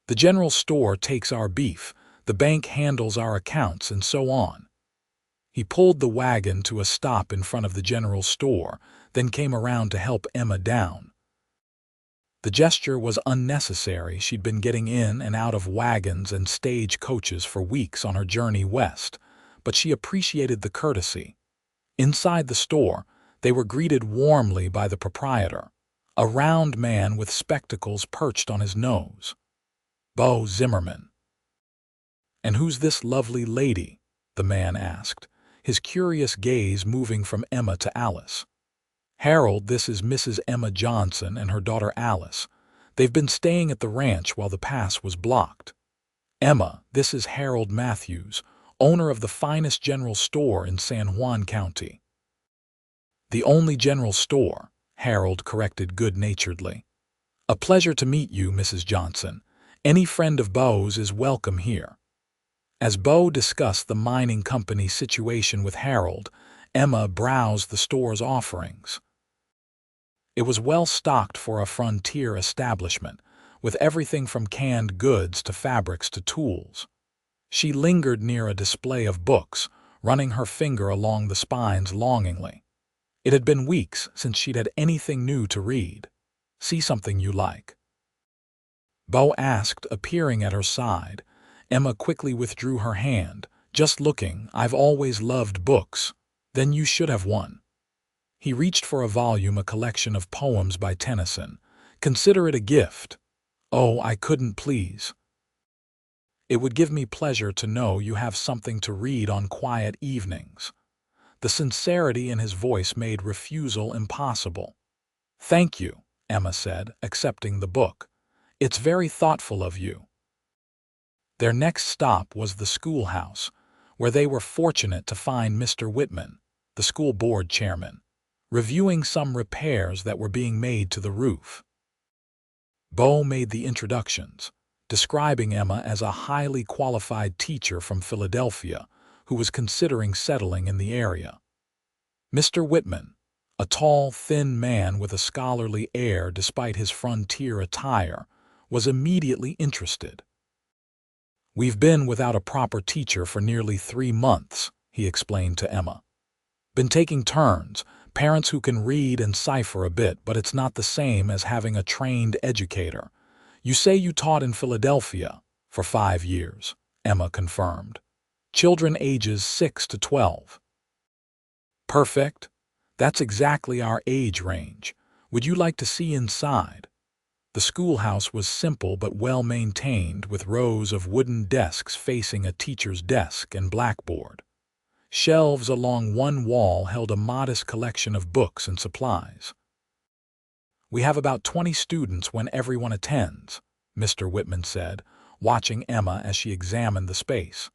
The general store takes our beef, the bank handles our accounts, and so on." He pulled the wagon to a stop in front of the general store, then came around to help Emma down. The gesture was unnecessary. She'd been getting in and out of wagons and stage coaches for weeks on her journey west, but she appreciated the courtesy. Inside the store, they were greeted warmly by the proprietor, a round man with spectacles perched on his nose. "Beau Zimmerman." "And who's this lovely lady?" the man asked, his curious gaze moving from Emma to Alice. "Harold, this is Mrs. Emma Johnson and her daughter Alice. They've been staying at the ranch while the pass was blocked." "Emma, this is Harold Matthews, owner of the finest general store in San Juan County." "The only general store," Harold corrected good-naturedly. "A pleasure to meet you, Mrs. Johnson. Any friend of Beau's is welcome here." As Beau discussed the mining company's situation with Harold, Emma browsed the store's offerings. It was well stocked for a frontier establishment, with everything from canned goods to fabrics to tools. She lingered near a display of books, running her finger along the spines longingly. It had been weeks since she'd had anything new to read. "See something you like?" Beau asked, appearing at her side. Emma quickly withdrew her hand. "Just looking. I've always loved books." "Then you should have one." He reached for a volume, a collection of poems by Tennyson. "Consider it a gift." "Oh, I couldn't, please. It would give me pleasure to know you have something to read on quiet evenings." The sincerity in his voice made refusal impossible. "Thank you," Emma said, accepting the book. "It's very thoughtful of you." Their next stop was the schoolhouse, where they were fortunate to find Mr. Whitman, the school board chairman, reviewing some repairs that were being made to the roof. Beau made the introductions, describing Emma as a highly qualified teacher from Philadelphia who was considering settling in the area. Mr. Whitman, a tall, thin man with a scholarly air despite his frontier attire, was immediately interested. "We've been without a proper teacher for nearly 3 months," he explained to Emma. "Been taking turns, parents who can read and cipher a bit, but it's not the same as having a trained educator." "You say you taught in Philadelphia?" "For 5 years," Emma confirmed. "Children ages 6 to 12. "Perfect. That's exactly our age range. Would you like to see inside?" The schoolhouse was simple but well maintained, with rows of wooden desks facing a teacher's desk and blackboard. Shelves along one wall held a modest collection of books and supplies. "We have about 20 students when everyone attends," Mr. Whitman said, watching Emma as she examined the space.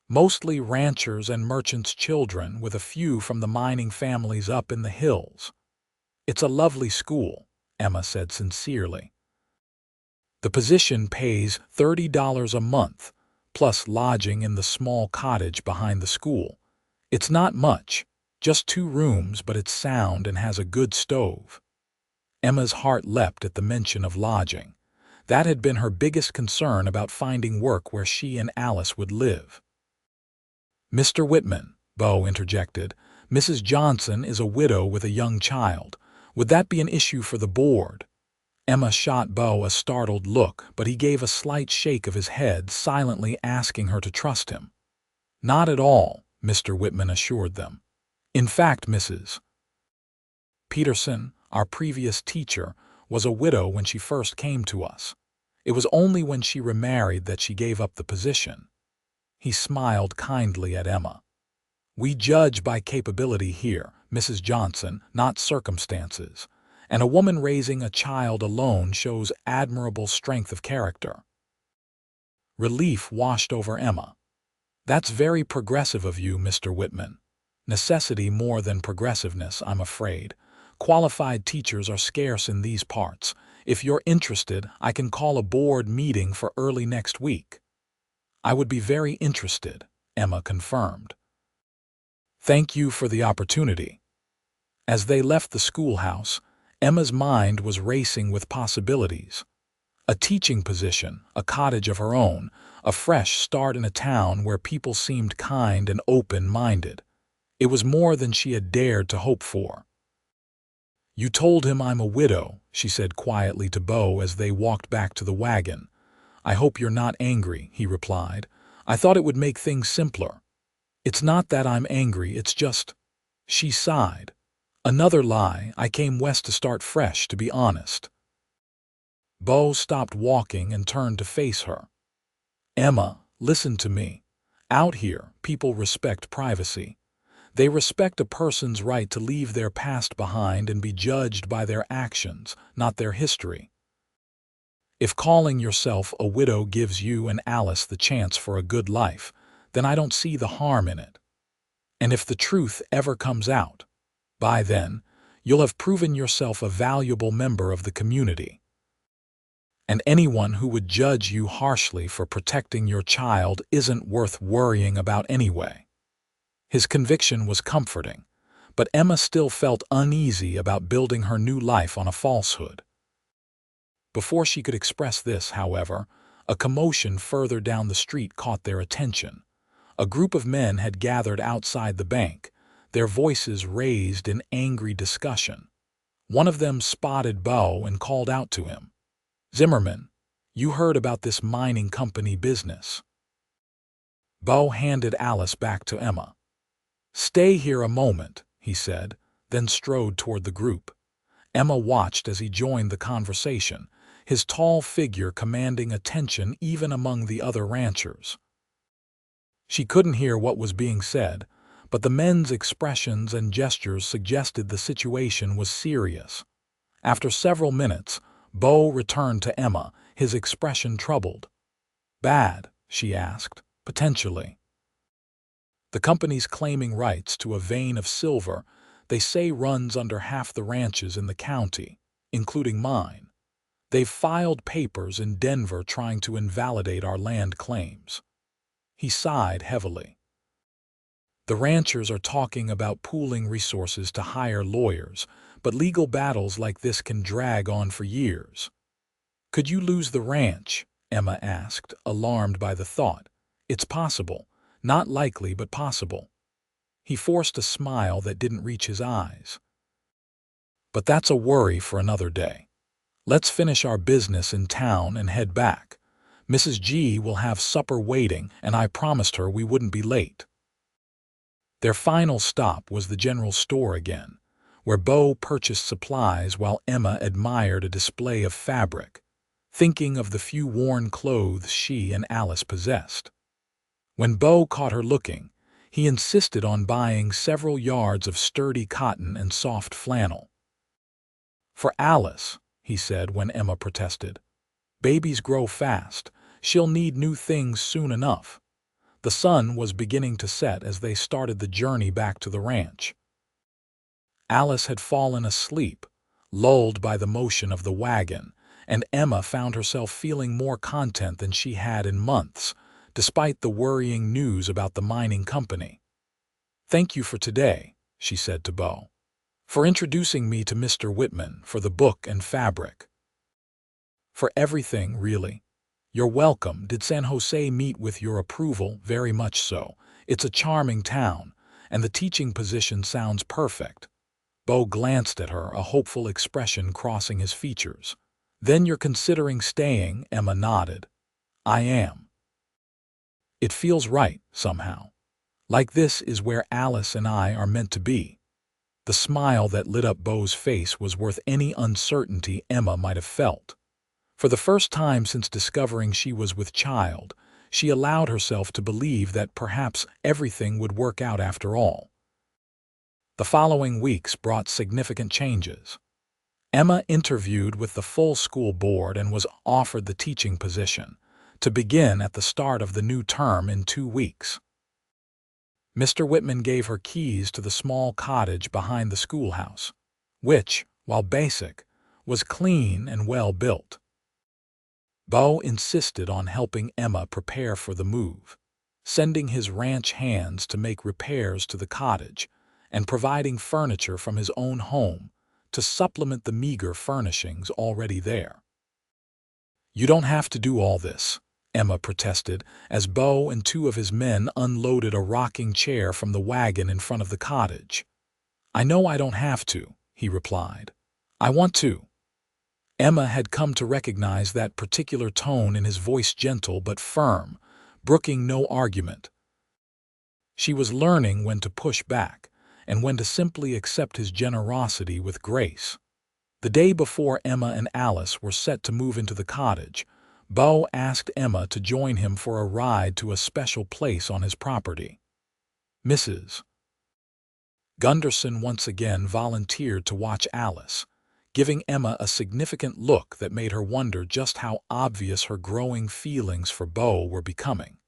"Mostly ranchers and merchants' children, with a few from the mining families up in the hills." "It's a lovely school," Emma said sincerely. "The position pays $30 a month, plus lodging in the small cottage behind the school. It's not much, just 2 rooms, but it's sound and has a good stove." Emma's heart leapt at the mention of lodging. That had been her biggest concern about finding work where she and Alice would live. "Mr. Whitman," Beau interjected, "Mrs. Johnson is a widow with a young child. Would that be an issue for the board?" Emma shot Beau a startled look, but he gave a slight shake of his head, silently asking her to trust him. "Not at all," Mr. Whitman assured them. "In fact, Mrs. Peterson, our previous teacher, was a widow when she first came to us. It was only when she remarried that she gave up the position." He smiled kindly at Emma. "We judge by capability here, Mrs. Johnson, not circumstances. And a woman raising a child alone shows admirable strength of character." Relief washed over Emma. "That's very progressive of you, Mr. Whitman. Necessity more than progressiveness, I'm afraid. Qualified teachers are scarce in these parts. If you're interested, I can call a board meeting for early next week." "I would be very interested," Emma confirmed. "Thank you for the opportunity." As they left the schoolhouse, Emma's mind was racing with possibilities. A teaching position, a cottage of her own, a fresh start in a town where people seemed kind and open-minded. It was more than she had dared to hope for. "You told him I'm a widow," she said quietly to Beau as they walked back to the wagon. "I hope you're not angry," he replied. "I thought it would make things simpler." "It's not that I'm angry, it's just—" She sighed. "Another lie. I came west to start fresh, to be honest." Beau stopped walking and turned to face her. "Emma, listen to me. Out here, people respect privacy. They respect a person's right to leave their past behind and be judged by their actions, not their history. If calling yourself a widow gives you and Alice the chance for a good life, then I don't see the harm in it. And if the truth ever comes out, by then, you'll have proven yourself a valuable member of the community." And anyone who would judge you harshly for protecting your child isn't worth worrying about anyway. His conviction was comforting, but Emma still felt uneasy about building her new life on a falsehood. Before she could express this, however, a commotion further down the street caught their attention. A group of men had gathered outside the bank, their voices raised in angry discussion. One of them spotted Beau and called out to him, "Zimmerman, you heard about this mining company business." Beau handed Alice back to Emma. "Stay here a moment," he said, then strode toward the group. Emma watched as he joined the conversation, his tall figure commanding attention even among the other ranchers. She couldn't hear what was being said, but the men's expressions and gestures suggested the situation was serious. After several minutes, Beau returned to Emma, his expression troubled. "Bad?" she asked. "Potentially. The company's claiming rights to a vein of silver they say runs under half the ranches in the county, including mine. They've filed papers in Denver trying to invalidate our land claims." He sighed heavily. "The ranchers are talking about pooling resources to hire lawyers, but legal battles like this can drag on for years." "Could you lose the ranch?" Emma asked, alarmed by the thought. "It's possible. Not likely, but possible." He forced a smile that didn't reach his eyes. "But that's a worry for another day. Let's finish our business in town and head back. Mrs. G will have supper waiting, and I promised her we wouldn't be late." Their final stop was the general store again, where Beau purchased supplies while Emma admired a display of fabric, thinking of the few worn clothes she and Alice possessed. When Beau caught her looking, he insisted on buying several yards of sturdy cotton and soft flannel. "For Alice," he said when Emma protested. "Babies grow fast. She'll need new things soon enough." The sun was beginning to set as they started the journey back to the ranch. Alice had fallen asleep, lulled by the motion of the wagon, and Emma found herself feeling more content than she had in months, despite the worrying news about the mining company. "Thank you for today," she said to Beau, "for introducing me to Mr. Whitman, for the book and fabric." "For everything, really. You're welcome. Did San Jose meet with your approval?" "Very much so. It's a charming town, and the teaching position sounds perfect." Beau glanced at her, a hopeful expression crossing his features. "Then you're considering staying?" Emma nodded. "I am. It feels right, somehow. Like this is where Alice and I are meant to be." The smile that lit up Beau's face was worth any uncertainty Emma might have felt. For the first time since discovering she was with child, she allowed herself to believe that perhaps everything would work out after all. The following weeks brought significant changes. Emma interviewed with the full school board and was offered the teaching position, to begin at the start of the new term in 2 weeks. Mr. Whitman gave her keys to the small cottage behind the schoolhouse, which, while basic, was clean and well built. Beau insisted on helping Emma prepare for the move, sending his ranch hands to make repairs to the cottage and providing furniture from his own home to supplement the meager furnishings already there. "You don't have to do all this," Emma protested as Beau and 2 of his men unloaded a rocking chair from the wagon in front of the cottage. "I know I don't have to," he replied. "I want to." Emma had come to recognize that particular tone in his voice, gentle but firm, brooking no argument. She was learning when to push back and when to simply accept his generosity with grace. The day before Emma and Alice were set to move into the cottage, Beau asked Emma to join him for a ride to a special place on his property. Mrs. Gunderson once again volunteered to watch Alice, giving Emma a significant look that made her wonder just how obvious her growing feelings for Beau were becoming.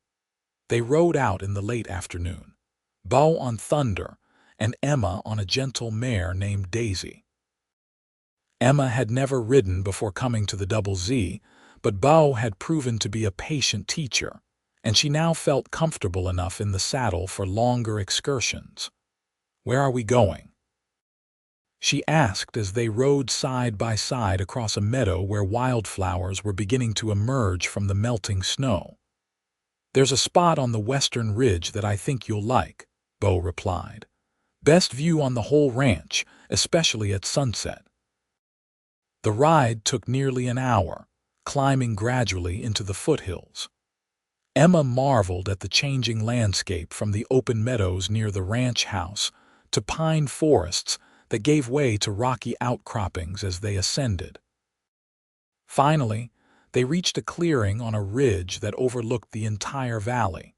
They rode out in the late afternoon, Beau on Thunder and Emma on a gentle mare named Daisy. Emma had never ridden before coming to the Double Z, But Beau had proven to be a patient teacher, and she now felt comfortable enough in the saddle for longer excursions. "Where are we going?" she asked as they rode side by side across a meadow where wildflowers were beginning to emerge from the melting snow. "There's a spot on the western ridge that I think you'll like," Beau replied. "Best view on the whole ranch, especially at sunset." The ride took nearly an hour, climbing gradually into the foothills. Emma marveled at the changing landscape from the open meadows near the ranch house to pine forests that gave way to rocky outcroppings as they ascended. Finally, they reached a clearing on a ridge that overlooked the entire valley.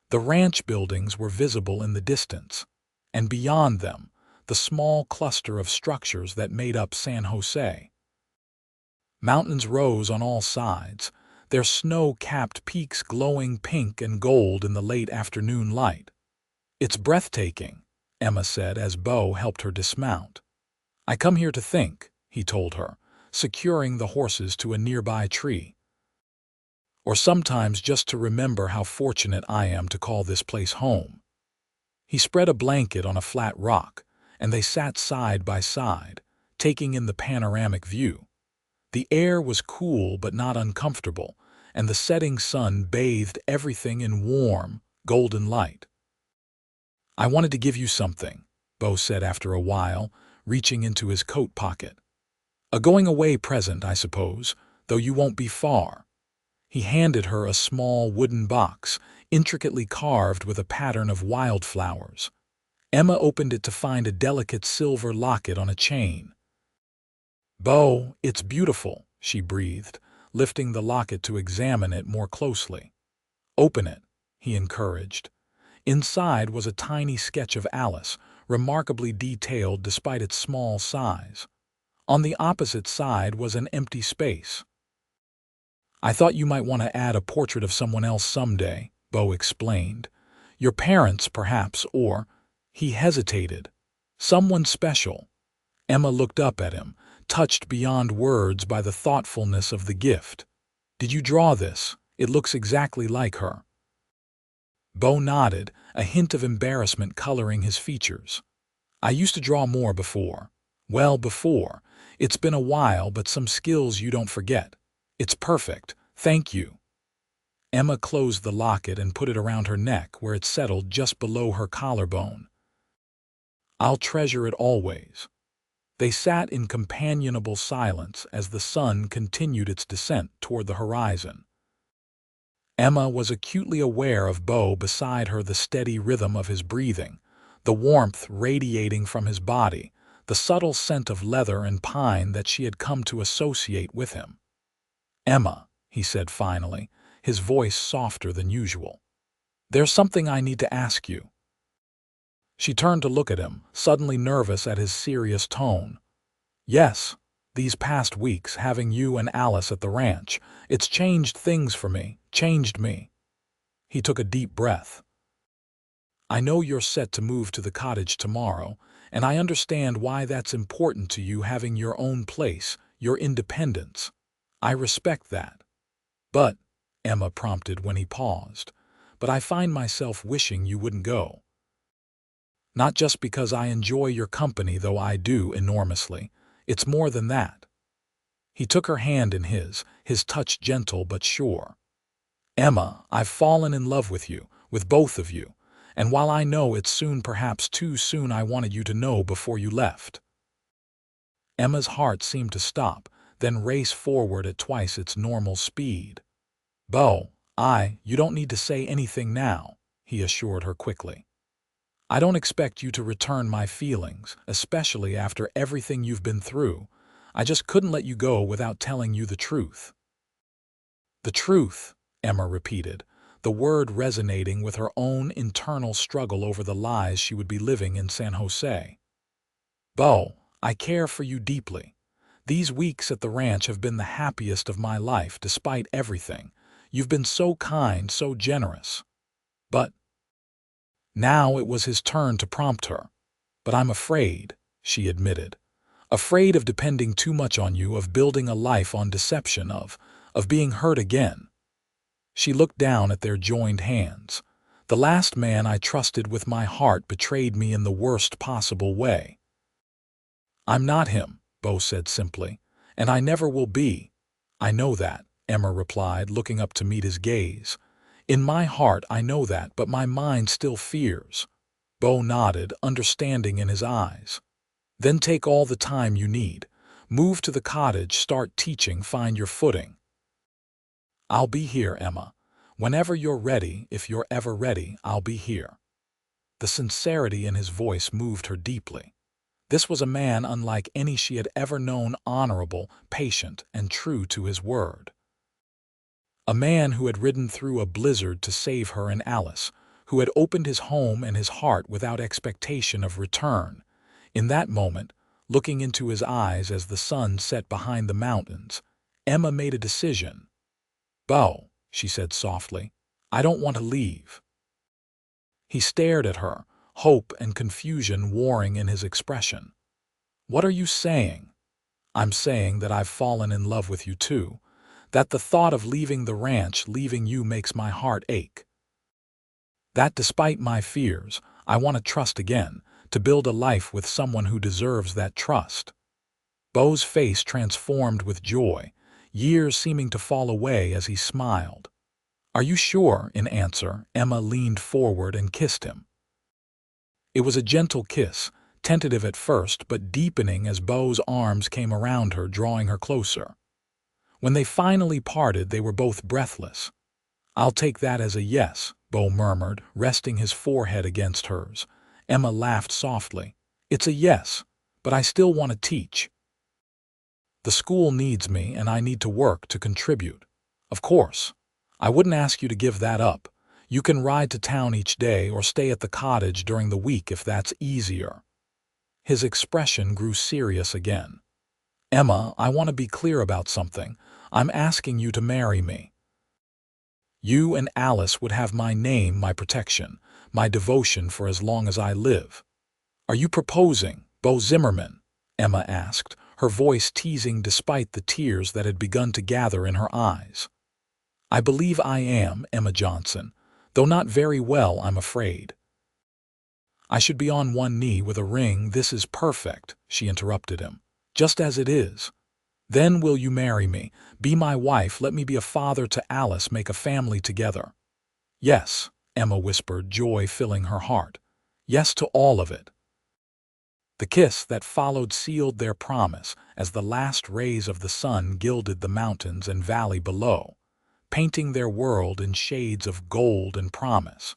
The ranch buildings were visible in the distance, and beyond them, the small cluster of structures that made up San Jose. Mountains rose on all sides, their snow-capped peaks glowing pink and gold in the late afternoon light. "It's breathtaking," Emma said as Beau helped her dismount. "I come here to think," he told her, securing the horses to a nearby tree. "Or sometimes just to remember how fortunate I am to call this place home." He spread a blanket on a flat rock, and they sat side by side, taking in the panoramic view. The air was cool but not uncomfortable, and the setting sun bathed everything in warm, golden light. "I wanted to give you something," Beau said after a while, reaching into his coat pocket. "A going-away present, I suppose, though you won't be far." He handed her a small wooden box, intricately carved with a pattern of wildflowers. Emma opened it to find a delicate silver locket on a chain. "Beau, it's beautiful," she breathed, lifting the locket to examine it more closely. "Open it," he encouraged. Inside was a tiny sketch of Alice, remarkably detailed despite its small size. On the opposite side was an empty space. "I thought you might want to add a portrait of someone else someday," Beau explained. "Your parents, perhaps, or—" He hesitated. "Someone special." Emma looked up at him, touched beyond words by the thoughtfulness of the gift. "Did you draw this? It looks exactly like her." Beau nodded, a hint of embarrassment coloring his features. "I used to draw more before." "Well, before. It's been a while, but some skills you don't forget. It's perfect, thank you." Emma closed the locket and put it around her neck where it settled just below her collarbone. "I'll treasure it always." They sat in companionable silence as the sun continued its descent toward the horizon. Emma was acutely aware of Beau beside her, the steady rhythm of his breathing, the warmth radiating from his body, the subtle scent of leather and pine that she had come to associate with him. "Emma," he said finally, his voice softer than usual, "there's something I need to ask you." She turned to look at him, suddenly nervous at his serious tone. "Yes, these past weeks, having you and Alice at the ranch, it's changed things for me, changed me." He took a deep breath. "I know you're set to move to the cottage tomorrow, and I understand why that's important to you, having your own place, your independence. I respect that. But," Emma prompted when he paused, "but I find myself wishing you wouldn't go. Not just because I enjoy your company, though I do enormously. It's more than that." He took her hand in his touch gentle but sure. "Emma, I've fallen in love with you, with both of you, and while I know it's soon, perhaps too soon, I wanted you to know before you left." Emma's heart seemed to stop, then race forward at twice its normal speed. "Beau, you don't need to say anything now," he assured her quickly. "I don't expect you to return my feelings, especially after everything you've been through. I just couldn't let you go without telling you the truth." "The truth," Emma repeated, the word resonating with her own internal struggle over the lies she would be living in San Jose. "Beau, I care for you deeply. These weeks at the ranch have been the happiest of my life despite everything. You've been so kind, so generous. But—" Now it was his turn to prompt her. "But I'm afraid," she admitted. "Afraid of depending too much on you, of building a life on deception, of being hurt again. She looked down at their joined hands. The last man I trusted with my heart betrayed me in the worst possible way. I'm not him, Beau said simply, and I never will be. I know that, Emma replied, looking up to meet his gaze. In my heart I know that, but my mind still fears. Beau nodded, understanding in his eyes. Then take all the time you need. Move to the cottage, start teaching, find your footing. I'll be here, Emma. Whenever you're ready, if you're ever ready, I'll be here. The sincerity in his voice moved her deeply. This was a man unlike any she had ever known, honorable, patient, and true to his word. A man who had ridden through a blizzard to save her and Alice, who had opened his home and his heart without expectation of return. In that moment, looking into his eyes as the sun set behind the mountains, Emma made a decision. Beau, she said softly, I don't want to leave. He stared at her, hope and confusion warring in his expression. What are you saying? I'm saying that I've fallen in love with you too, that the thought of leaving the ranch, leaving you, makes my heart ache. That despite my fears, I want to trust again, to build a life with someone who deserves that trust. Beau's face transformed with joy, years seeming to fall away as he smiled. Are you sure? In answer, Emma leaned forward and kissed him. It was a gentle kiss, tentative at first but deepening as Beau's arms came around her, drawing her closer. When they finally parted, they were both breathless. I'll take that as a yes, Beau murmured, resting his forehead against hers. Emma laughed softly. It's a yes, but I still want to teach. The school needs me and I need to work to contribute. Of course. I wouldn't ask you to give that up. You can ride to town each day or stay at the cottage during the week if that's easier. His expression grew serious again. Emma, I want to be clear about something. I'm asking you to marry me. You and Alice would have my name, my protection, my devotion for as long as I live. Are you proposing, Beau Zimmerman? Emma asked, her voice teasing despite the tears that had begun to gather in her eyes. I believe I am, Emma Johnson, though not very well, I'm afraid. I should be on one knee with a ring. This is perfect, she interrupted him, just as it is. Then will you marry me, be my wife, let me be a father to Alice, make a family together? Yes, Emma whispered, joy filling her heart. Yes to all of it. The kiss that followed sealed their promise as the last rays of the sun gilded the mountains and valley below, painting their world in shades of gold and promise.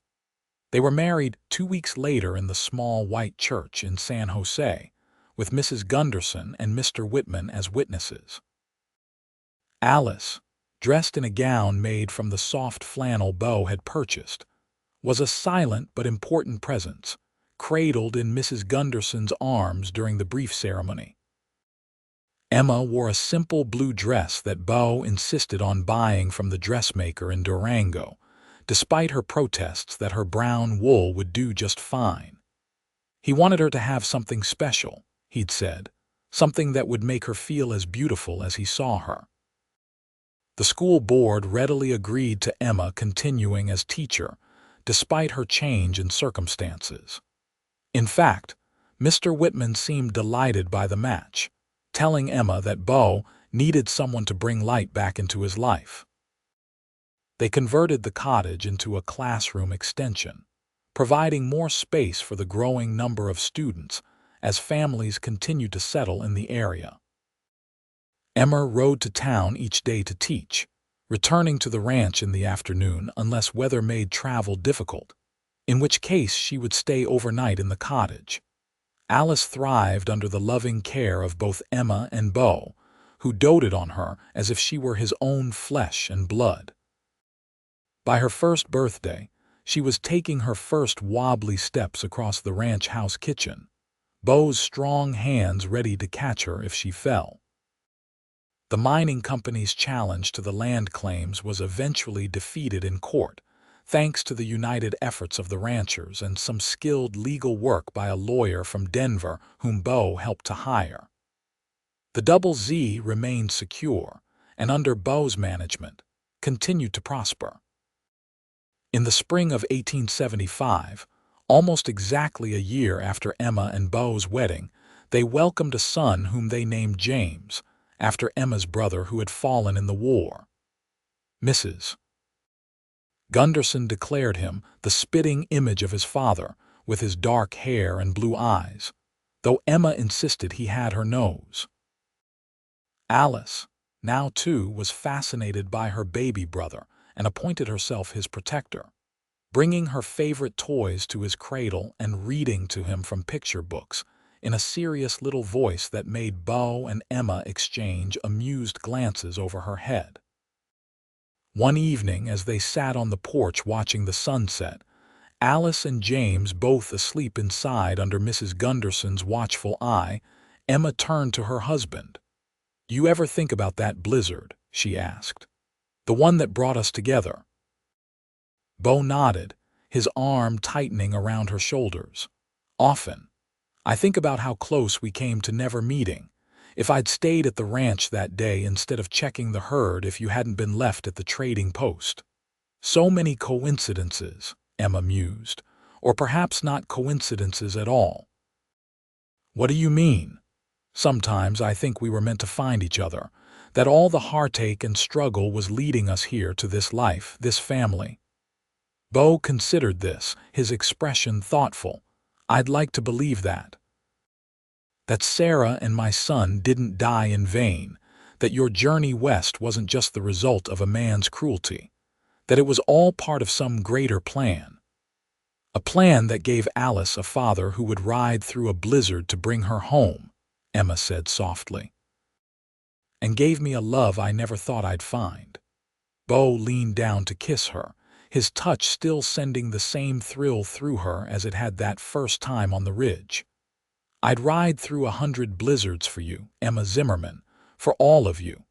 They were married 2 weeks later in the small white church in San Jose, with Mrs. Gunderson and Mr. Whitman as witnesses. Alice, dressed in a gown made from the soft flannel Beau had purchased, was a silent but important presence, cradled in Mrs. Gunderson's arms during the brief ceremony. Emma wore a simple blue dress that Beau insisted on buying from the dressmaker in Durango, despite her protests that her brown wool would do just fine. He wanted her to have something special, he'd said, something that would make her feel as beautiful as he saw her. The school board readily agreed to Emma continuing as teacher, despite her change in circumstances. In fact, Mr. Whitman seemed delighted by the match, telling Emma that Beau needed someone to bring light back into his life. They converted the cottage into a classroom extension, providing more space for the growing number of students as families continued to settle in the area. Emma rode to town each day to teach, returning to the ranch in the afternoon unless weather made travel difficult, in which case she would stay overnight in the cottage. Alice thrived under the loving care of both Emma and Beau, who doted on her as if she were his own flesh and blood. By her first birthday, she was taking her first wobbly steps across the ranch house kitchen, Beau's strong hands ready to catch her if she fell. The mining company's challenge to the land claims was eventually defeated in court, thanks to the united efforts of the ranchers and some skilled legal work by a lawyer from Denver whom Beau helped to hire. The Double Z remained secure, and under Beau's management, continued to prosper. In the spring of 1875, almost exactly a year after Emma and Beau's wedding, they welcomed a son whom they named James, after Emma's brother who had fallen in the war. Mrs. Gunderson declared him the spitting image of his father, with his dark hair and blue eyes, though Emma insisted he had her nose. Alice, now too, was fascinated by her baby brother and appointed herself his protector, bringing her favorite toys to his cradle and reading to him from picture books in a serious little voice that made Beau and Emma exchange amused glances over her head. One evening, as they sat on the porch watching the sunset, Alice and James both asleep inside under Mrs. Gunderson's watchful eye, Emma turned to her husband. "You ever think about that blizzard?" she asked. "The one that brought us together?" Beau nodded, his arm tightening around her shoulders. "Often. I think about how close we came to never meeting. If I'd stayed at the ranch that day instead of checking the herd, if you hadn't been left at the trading post." "So many coincidences," Emma mused, "or perhaps not coincidences at all." "What do you mean?" "Sometimes I think we were meant to find each other, that all the heartache and struggle was leading us here to this life, this family." Beau considered this, his expression thoughtful. "I'd like to believe that. That Sarah and my son didn't die in vain, that your journey west wasn't just the result of a man's cruelty, that it was all part of some greater plan. A plan that gave Alice a father who would ride through a blizzard to bring her home," Emma said softly, "and gave me a love I never thought I'd find." Beau leaned down to kiss her, his touch still sending the same thrill through her as it had that first time on the ridge. "I'd ride through 100 blizzards for you, Emma Zimmerman, for all of you."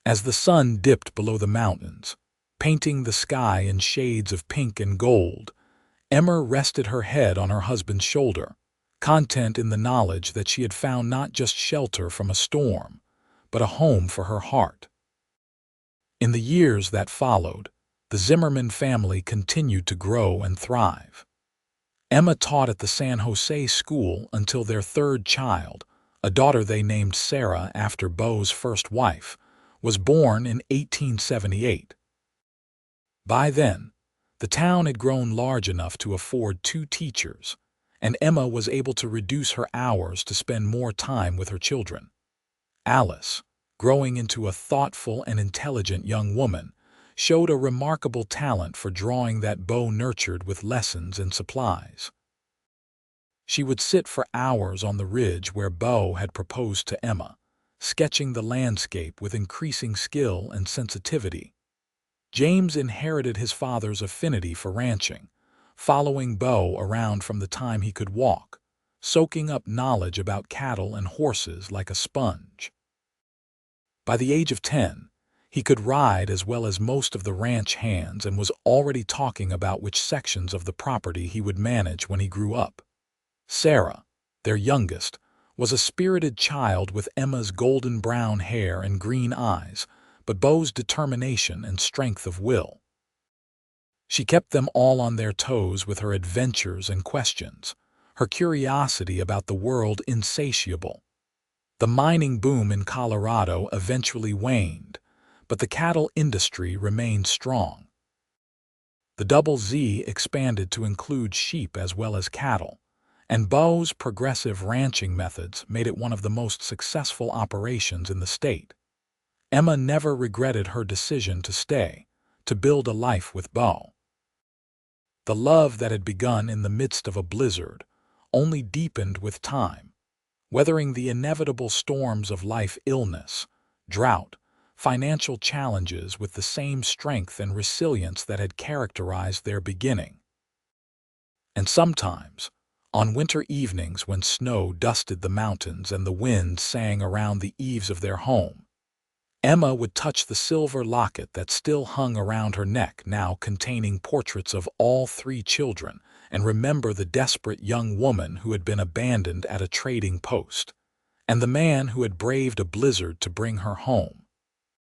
As the sun dipped below the mountains, painting the sky in shades of pink and gold, Emma rested her head on her husband's shoulder, content in the knowledge that she had found not just shelter from a storm, but a home for her heart. In the years that followed, the Zimmerman family continued to grow and thrive. Emma taught at the San Jose school until their third child, a daughter they named Sarah after Beau's first wife, was born in 1878. By then, the town had grown large enough to afford 2 teachers, and Emma was able to reduce her hours to spend more time with her children. Alice, growing into a thoughtful and intelligent young woman, showed a remarkable talent for drawing that Beau nurtured with lessons and supplies. She would sit for hours on the ridge where Beau had proposed to Emma, sketching the landscape with increasing skill and sensitivity. James inherited his father's affinity for ranching, following Beau around from the time he could walk, soaking up knowledge about cattle and horses like a sponge. By the age of 10, he could ride as well as most of the ranch hands and was already talking about which sections of the property he would manage when he grew up. Sarah, their youngest, was a spirited child with Emma's golden brown hair and green eyes, but Beau's determination and strength of will. She kept them all on their toes with her adventures and questions, her curiosity about the world insatiable. The mining boom in Colorado eventually waned, but the cattle industry remained strong. The Double Z expanded to include sheep as well as cattle, and Beau's progressive ranching methods made it one of the most successful operations in the state. Emma never regretted her decision to stay, to build a life with Beau. The love that had begun in the midst of a blizzard only deepened with time, weathering the inevitable storms of life, illness, drought, financial challenges with the same strength and resilience that had characterized their beginning. And sometimes, on winter evenings when snow dusted the mountains and the wind sang around the eaves of their home, Emma would touch the silver locket that still hung around her neck, now containing portraits of all 3 children, and remember the desperate young woman who had been abandoned at a trading post, and the man who had braved a blizzard to bring her home.